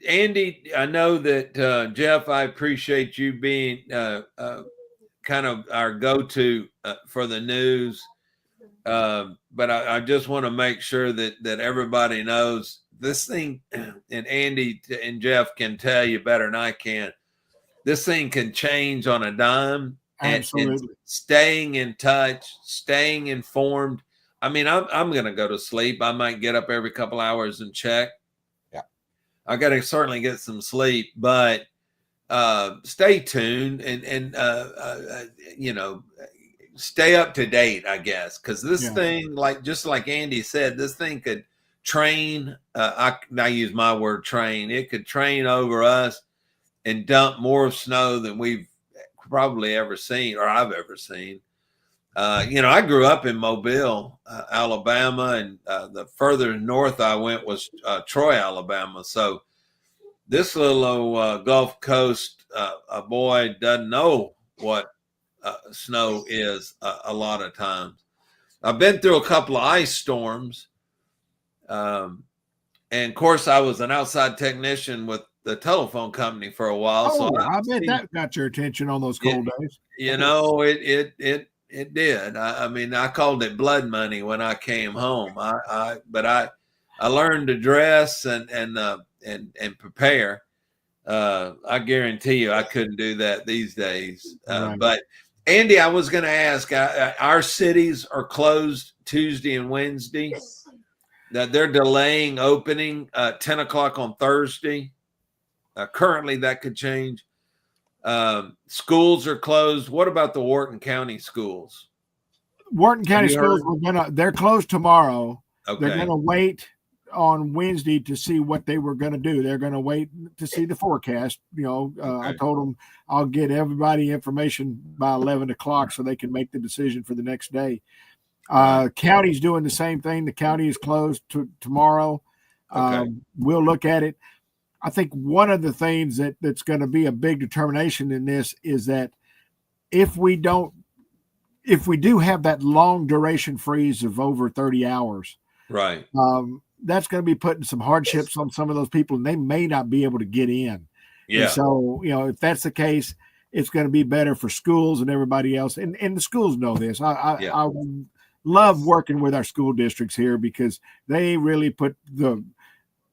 Andy, I know that Jeff, I appreciate you being kind of our go-to for the news. But I just want to make sure that everybody knows this thing, and Andy and Jeff can tell you better than I can. This thing can change on a dime. Absolutely. And staying in touch, staying informed. I mean, I'm going to go to sleep. I might get up every couple hours and check. Yeah, I got to certainly get some sleep, but stay tuned and stay up to date, I guess, because this thing, just like Andy said, this thing could train. I use my word train. It could train over us and dump more snow than we've probably ever seen, or I've ever seen. I grew up in Mobile, Alabama, and the further north I went was Troy, Alabama. So this little Gulf Coast boy doesn't know what snow is a lot of times. I've been through a couple of ice storms. And of course, I was an outside technician with the telephone company for a while. So I bet that got your attention on those cold days. It did. I mean, I called it blood money when I came home. But I learned to dress and prepare. I guarantee you, I couldn't do that these days. Right. But Andy, I was going to ask. Our cities are closed Tuesday and Wednesday. That they're delaying opening 10 o'clock on Thursday. Currently, that could change. Schools are closed. What about the Wharton County schools? Wharton County schools, they're closed tomorrow. Okay. They're going to wait on Wednesday to see what they were going to do. They're going to wait to see the forecast. Okay. I told them I'll get everybody information by 11 o'clock so they can make the decision for the next day. County's doing the same thing. The county is closed tomorrow. Okay. We'll look at it. I think one of the things that's going to be a big determination in this is that if we do have that long duration freeze of over 30 hours, right, that's going to be putting some hardships on some of those people, and they may not be able to get in. Yeah. And so, if that's the case, it's going to be better for schools and everybody else. And the schools know this. I love working with our school districts here because they really put the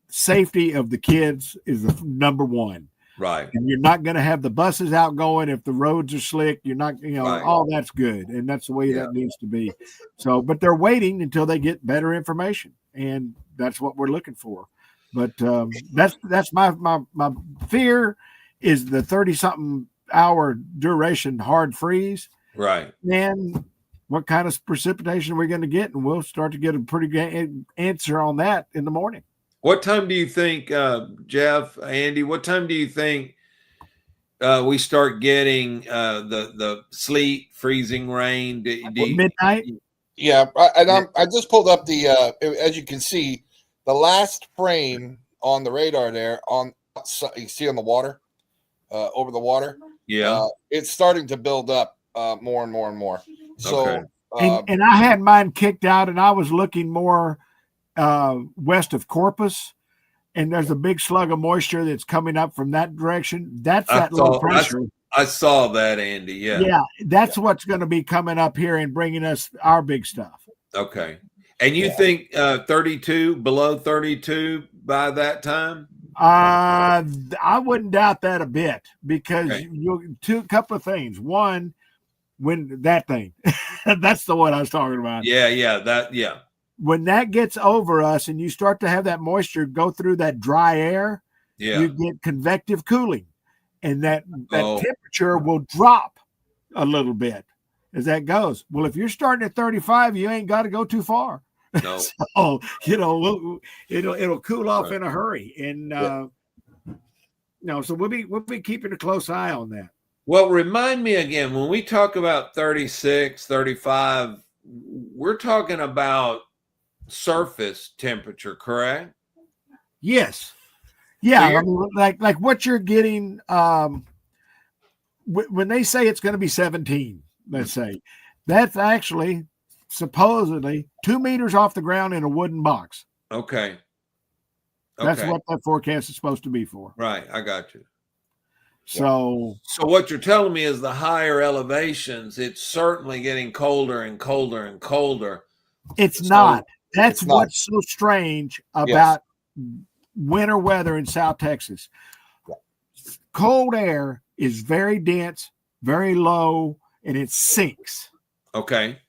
safety of the kids is the number one. Right. And you're not going to have the buses out going if the roads are slick. You're not, right. All that's good. And that's the way that needs to be. So, but they're waiting until they get better information. And that's what we're looking for. But that's my fear is the 30-something hour duration hard freeze. Right. And what kind of precipitation are we going to get? And we'll start to get a pretty good answer on that in the morning. What time do you think, Jeff, Andy, what time do you think we start getting the sleet, freezing rain? Midnight? Yeah. And I just pulled up as you can see, the last frame on the radar there you see on the water, over the water. Yeah. It's starting to build up more and more and more. So, okay. And I had mine kicked out and I was looking more west of Corpus, and there's a big slug of moisture that's coming up from that direction. That's that low pressure. I saw that, Andy. Yeah, that's what's going to be coming up here and bringing us our big stuff. Okay. And you think 32, below 32 by that time? I wouldn't doubt that a bit because a couple of things. One, when that thing, that's the one I was talking about. Yeah. When that gets over us and you start to have that moisture go through that dry air, you get convective cooling, and that temperature will drop a little bit as that goes. Well, if you're starting at 35, you ain't got to go too far. No. So, it'll cool off in a hurry. And so we'll be keeping a close eye on that. Well, remind me again, when we talk about 36, 35, we're talking about surface temperature, correct? Yes. Yeah. So like what you're getting when they say it's going to be 17, let's say, That's actually supposedly 2 meters off the ground in a wooden box. Okay. That's what that forecast is supposed to be for. Right. I got you. So what you're telling me is the higher elevations, it's certainly getting colder and colder and colder. It's not. That's what's so strange about winter weather in South Texas. Cold air is very dense, very low, and it sinks. Okay.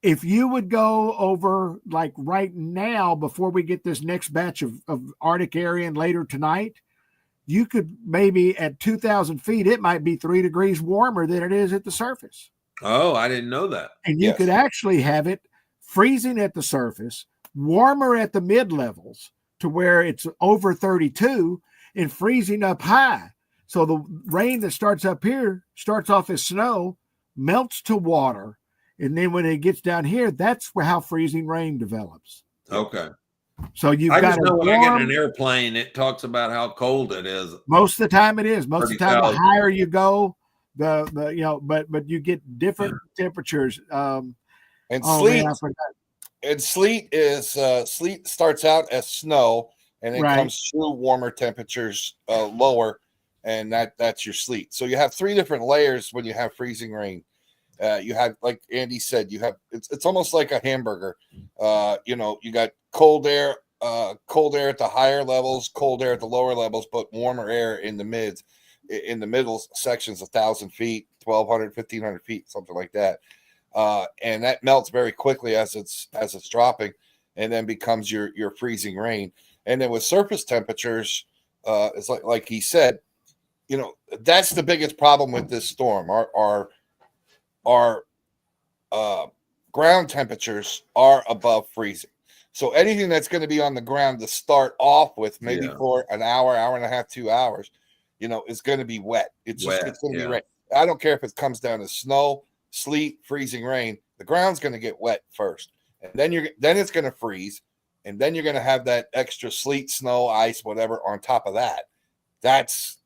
If you would go over like right now, before we get this next batch of Arctic air in later tonight, you could maybe at 2,000 feet, it might be 3 degrees warmer than it is at the surface. Oh, I didn't know that. And you could actually have it freezing at the surface, warmer at the mid levels to where it's over 32 and freezing up high. So the rain that starts up here starts off as snow, melts to water. And then when it gets down here, that's how freezing rain develops. Okay. So you've I got just know when I get in an airplane, it talks about how cold it is. Most of the time it is. Most of the time, the higher you go, but you get different temperatures. And sleet. And sleet is sleet starts out as snow, and it comes through warmer temperatures lower, and that's your sleet. So you have 3 different layers when you have freezing rain. You have, like Andy said, you have it's almost like a hamburger. You got cold air at the higher levels, cold air at the lower levels, but warmer air in the middle sections, 1,000 feet, 1,200, 1,500 feet, something like that. And that melts very quickly as it's dropping, and then becomes your freezing rain. And then with surface temperatures, it's like he said, that's the biggest problem with this storm. Our ground temperatures are above freezing. So anything that's going to be on the ground to start off with, maybe for an hour, hour and a half, 2 hours, is going to be wet. It's going to be rain. I don't care if it comes down to snow, sleet, freezing rain. The ground's going to get wet first, and then it's going to freeze, and then you're going to have that extra sleet, snow, ice, whatever on top of that. That's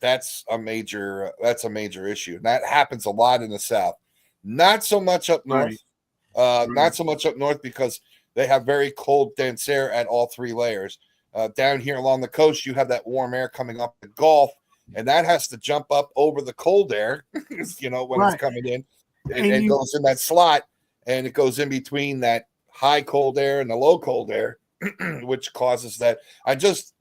a major issue, and that happens a lot in the South. Not so much up north. Not so much up north because they have very cold, dense air at all 3 layers. Down here along the coast, you have that warm air coming up the Gulf, and that has to jump up over the cold air, when it's coming in, and goes in that slot, and it goes in between that high cold air and the low cold air, which causes that.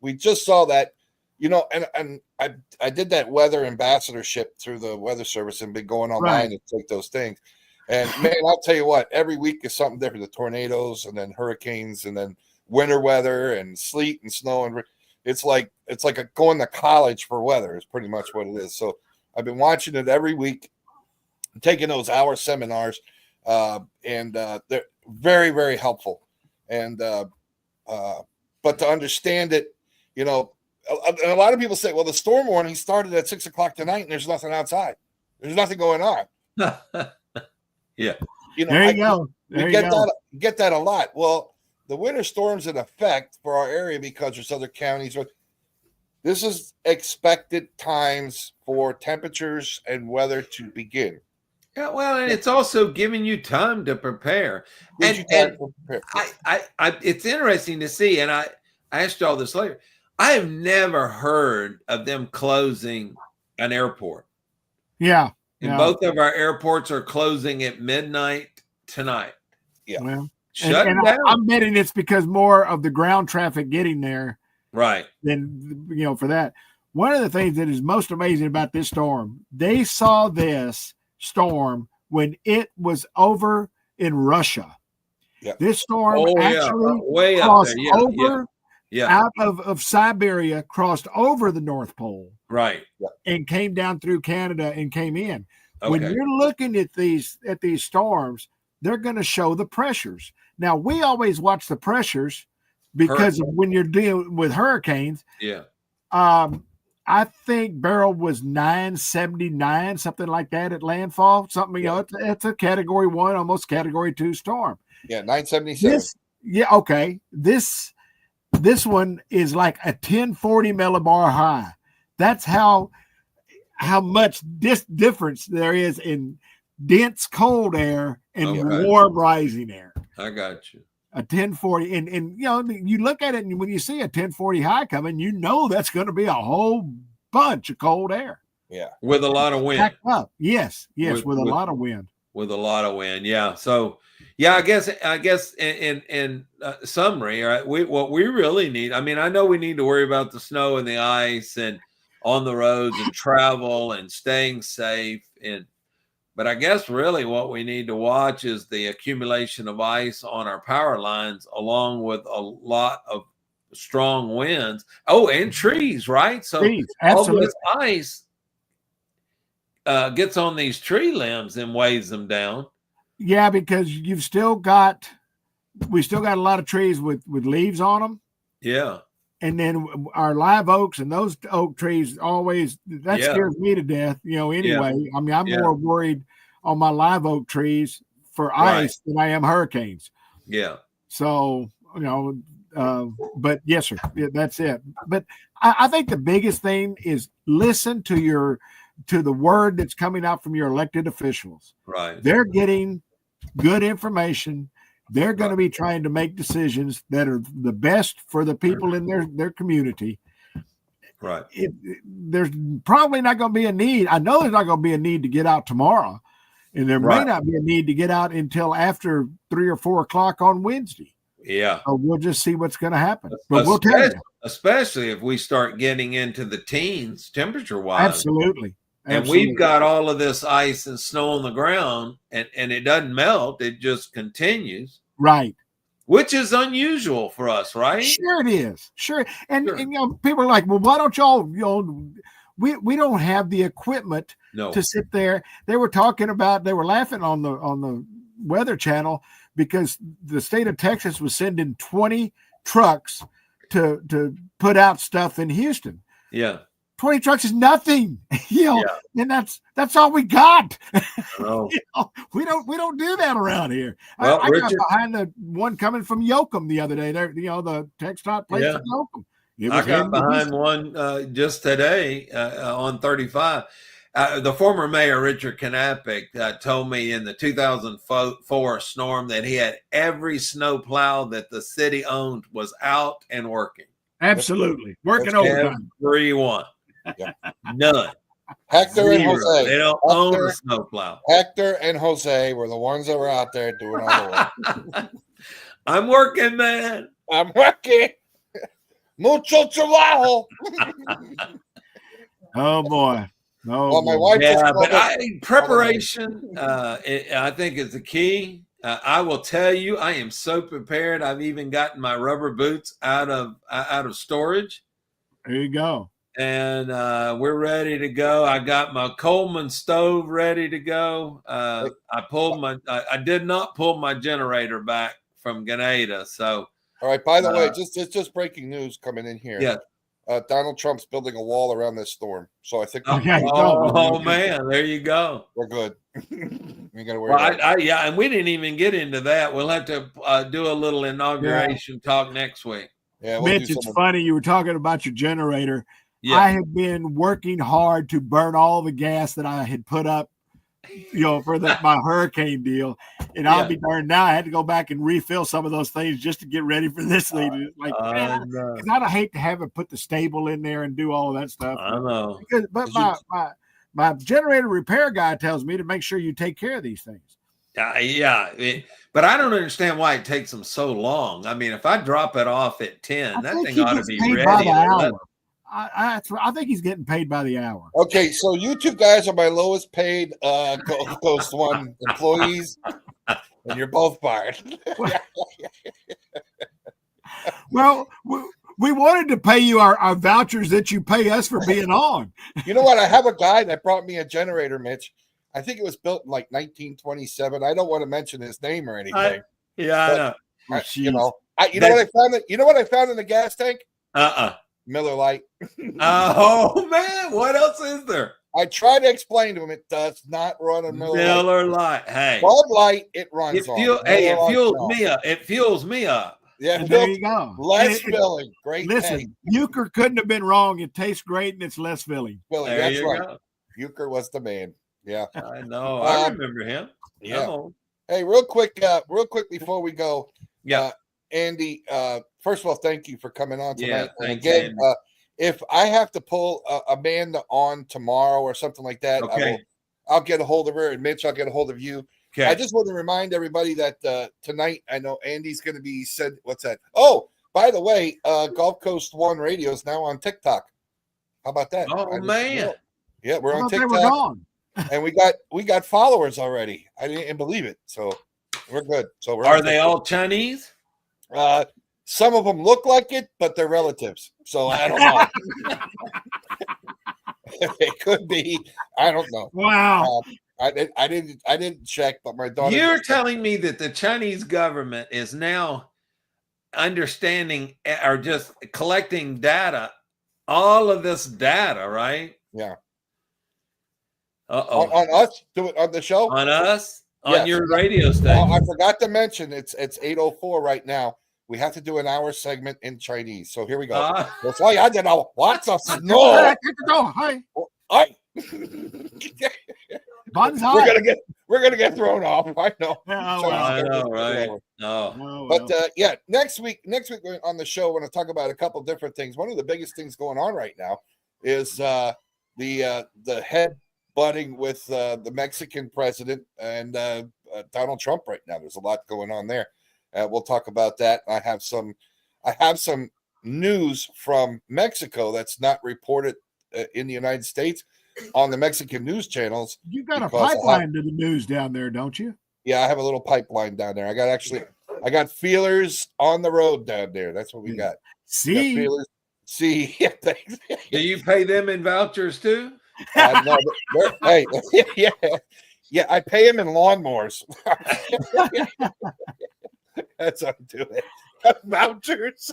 We just saw that, and I did that weather ambassadorship through the Weather Service and been going online to take those things. And man, I'll tell you what, every week is something different. The tornadoes, and then hurricanes, and then winter weather, and sleet and snow, and it's like going to college for weather is pretty much what it is. So I've been watching it every week, taking those hour seminars, and they're very, very helpful. And but to understand it, and a lot of people say, well, the storm warning started at 6 o'clock tonight, and there's nothing outside. There's nothing going on. Yeah. There you go. Get that a lot. Well, the winter storm's in effect for our area because there's other counties. This is expected times for temperatures and weather to begin. Yeah, well, and it's also giving you time to prepare. And it's interesting to see, and I asked you all this later. I have never heard of them closing an airport. Yeah. And both of our airports are closing at midnight tonight. Yeah. Well, shutting down. I'm betting it's because more of the ground traffic getting there. Right. Than, for that. One of the things that is most amazing about this storm, they saw this storm when it was over in Russia. Yep. This storm actually way crossed up there. Out of Siberia, crossed over the North Pole. Right. And came down through Canada and came in. Okay. When you're looking at these storms, they're going to show the pressures. Now, we always watch the pressures because of when you're dealing with hurricanes. Yeah. I think Beryl was 979, something like that at landfall. Something, it's a category 1, almost category 2 storm. Yeah, 977. Okay. This one is like a 1040 millibar high. That's how much difference there is in dense cold air and warm rising air. I got you. A 1040, and you look at it, and when you see a 1040 high coming, that's going to be a whole bunch of cold air. Yeah, with a lot of wind. Back up. Yes, with a lot of wind. With a lot of wind, yeah. So, yeah, I guess in summary, right? What we really need. I mean, I know we need to worry about the snow and the ice and on the roads and travel and staying safe, but I guess really what we need to watch is the accumulation of ice on our power lines, along with a lot of strong winds. Oh, and trees, right? So trees, absolutely. All this ice gets on these tree limbs and weighs them down. Yeah, because we still got a lot of trees with leaves on them. Yeah. And then our live oaks and those oak trees scares me to death, anyway. Yeah. I mean, I'm more worried on my live oak trees for ice than I am hurricanes. Yeah. So, but yes, sir, that's it. But I think the biggest thing is listen to the word that's coming out from your elected officials. Right. They're getting good information. They're going to be trying to make decisions that are the best for the people in their community. Right. There's probably not going to be a need. I know there's not going to be a need to get out tomorrow, and there may not be a need to get out until after 3 or 4 o'clock on Wednesday. Yeah. So we'll just see what's going to happen. But we'll tell you. Especially if we start getting into the teens temperature-wise. Absolutely. And we've got all of this ice and snow on the ground, and it doesn't melt. It just continues. Right. Which is unusual for us, right? Sure it is. Sure. And people are like, well, why don't y'all, we don't have the equipment to sit there. They were laughing on the Weather Channel because the state of Texas was sending 20 trucks to put out stuff in Houston. Yeah. 20 trucks is nothing, and that's all we got. We don't do that around here. Well, I got behind the one coming from Yoakum the other day. There, the textile place in Yoakum. I got behind one just today on 35. The former mayor, Richard Knappich, told me in the 2004 storm that he had every snow plow that the city owned was out and working. Absolutely. Working overtime. Everyone. Yeah. None. Hector and Jose. They don't own a snowplow. Hector and Jose were the ones that were out there doing all the work. I'm working, man. I'm working. Mucho trabajo. Oh boy. Well, my wife. But preparation, I think, is the key. I will tell you, I am so prepared. I've even gotten my rubber boots out of storage. There you go. And we're ready to go. I got my Coleman stove ready to go. I did not pull my generator back from Grenada. So, all right. By the way, just breaking news coming in here. Yeah. Donald Trump's building a wall around this storm, so I think. Oh man, there you go. We're good. You got to worry. Well, and we didn't even get into that. We'll have to do a little inauguration talk next week. Yeah, Mitch, it's funny you were talking about your generator. Yeah. I have been working hard to burn all the gas that I had put up, for my hurricane deal. And I'll be darned, now I had to go back and refill some of those things just to get ready for this thing. Because I'd hate to have it put the stable in there and do all of that stuff. I know. But my generator repair guy tells me to make sure you take care of these things. But I don't understand why it takes them so long. I mean, if I drop it off at 10, that thing ought to be ready. I think he's getting paid by the hour. Okay, so you two guys are my lowest paid Coast One employees, and you're both fired. Well, we wanted to pay you our vouchers that you pay us for being on. You know what? I have a guy that brought me a generator, Mitch. I think it was built in like 1927. I don't want to mention his name or anything. I know. You know what I found? You know what I found in the gas tank? Miller Lite. Oh man, what else is there? I tried to explain to him it does not run on Miller Lite. Hey, Bud Light, it runs on. It fuels me up. It fuels me up. Yeah, there you go. Less filling. Great. Listen, Euchre couldn't have been wrong. It tastes great and it's less filling. That's right. Euchre was the man. Yeah, I know. I remember him. Yeah. I'm old. Hey, real quick before we go. Yeah. Andy, first of all, thank you for coming on tonight. Yeah, And thanks, again, Andy. if I have to pull Amanda on tomorrow or something like that, Okay. I'll get a hold of her, and Mitch, I'll get a hold of you. Okay. I just want to remind everybody that tonight, I know Andy's going to be said. What's that? Oh, by the way, Gulf Coast One Radio is now on TikTok. How about that? Oh man. Yeah, we're on They were TikTok, gone. and we got followers already. I didn't believe it, so we're good. So Are they all Chinese? Some of them look like it, but they're relatives. So I don't know. It could be. I don't know. Wow. I didn't check, but my daughter. You're telling me that the Chinese government is now understanding or just collecting data, all of this data, right? Yeah. Uh-oh. On us, do it on the show? On us? Yes. On your radio station? I forgot to mention it's 8:04 right now. We have to do an hour segment in Chinese. So here we go. That's why I didn't know what's a snow. Hi. We're gonna get thrown off. I know. I know, right? No. But yeah, next week on the show, we're going to talk about a couple different things. One of the biggest things going on right now is the head butting with the Mexican president and Donald Trump right now. There's a lot going on there. We'll talk about that. I have some news from Mexico that's not reported in the United States on the Mexican news channels. You got a pipeline to the news down there, don't you? Yeah, I have a little pipeline down there. I got feelers on the road down there. That's what we got. See, yeah, thanks. Do you pay them in vouchers too? No, hey, yeah, I pay them in lawnmowers. That's how I do it. Vouchers.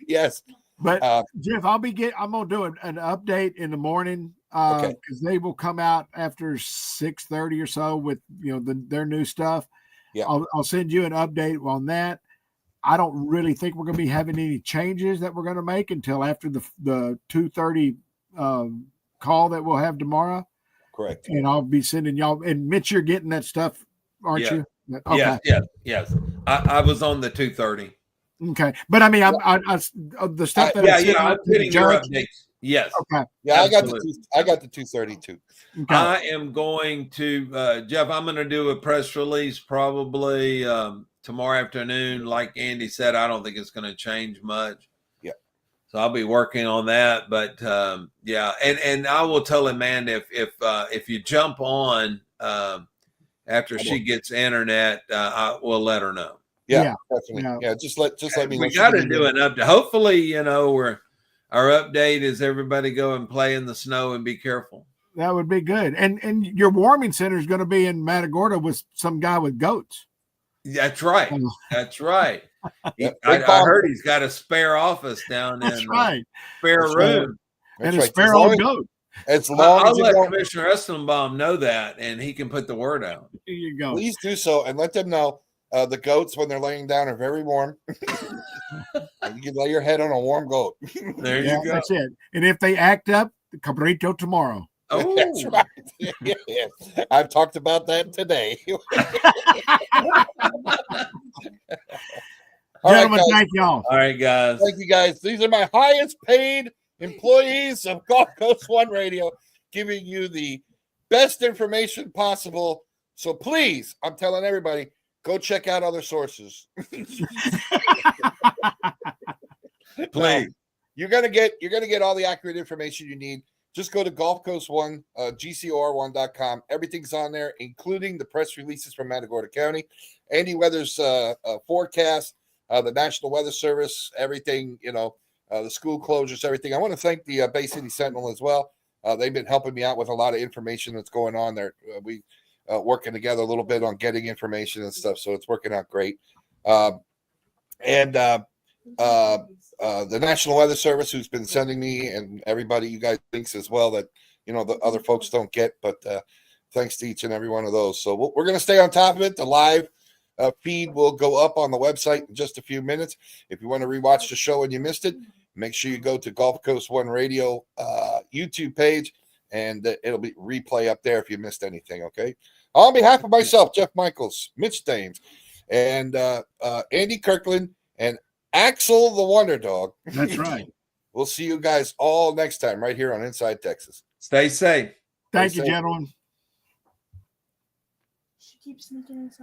Yes. But Jeff, I'm gonna do an update in the morning because they will come out after 6:30 or so with their new stuff. Yeah, I'll send you an update on that. I don't really think we're gonna be having any changes that we're gonna make until after the 2:30 call that we'll have tomorrow. Correct. And I'll be sending y'all. And Mitch, you're getting that stuff, aren't you? Okay. Yes. I was on the 2:30. Okay, but I mean, I the stuff that I'm getting your updates. Yes. Okay. Yeah, I got the 2:32. Okay. I am going to Jeff. I'm going to do a press release probably tomorrow afternoon. Like Andy said, I don't think it's going to change much. Yeah. So I'll be working on that. But and I will tell Amanda if you jump on after she gets internet, I will let her know. Yeah, definitely. Yeah, just let me know. We got to do an update. Hopefully, our update is everybody go and play in the snow and be careful. That would be good. And your warming center is going to be in Matagorda with some guy with goats. That's right. That's right. I heard he's got a spare office down in spare room and a spare old goat. As long I'll let Commissioner Essenbaum know that, and he can put the word out. Here you go. Please do so, and let them know. The goats, when they're laying down, are very warm. You can lay your head on a warm goat. There you go. That's it. And if they act up, cabrito tomorrow. Oh, that's right. Yeah. I've talked about that today. Gentlemen, thank y'all. All right, guys. Thank you, guys. These are my highest paid employees of Gulf Coast One Radio, giving you the best information possible. So please, I'm telling everybody, go check out other sources. Please. You're gonna get all the accurate information you need. Just go to Gulf Coast One, GCOR1.com. Everything's on there, including the press releases from Matagorda County, Andy Weather's forecast, the National Weather Service, everything, the school closures, everything. I want to thank the Bay City Sentinel as well. They've been helping me out with a lot of information that's going on there. We working together a little bit on getting information and stuff, so it's working out great. The National Weather Service, who's been sending me and everybody, you guys thinks as well that the other folks don't get, but thanks to each and every one of those. So we're going to stay on top of it. The live feed will go up on the website in just a few minutes. If you want to rewatch the show and you missed it, make sure you go to Gulf Coast One Radio YouTube page and it'll be replay up there if you missed anything. Okay. On behalf of myself, Jeff Michaels, Mitch Staines, and Andy Kirkland, and Axel the Wonder Dog. That's right. We'll see you guys all next time right here on Inside Texas. Stay safe. Thank you, gentlemen. She keeps sneaking inside.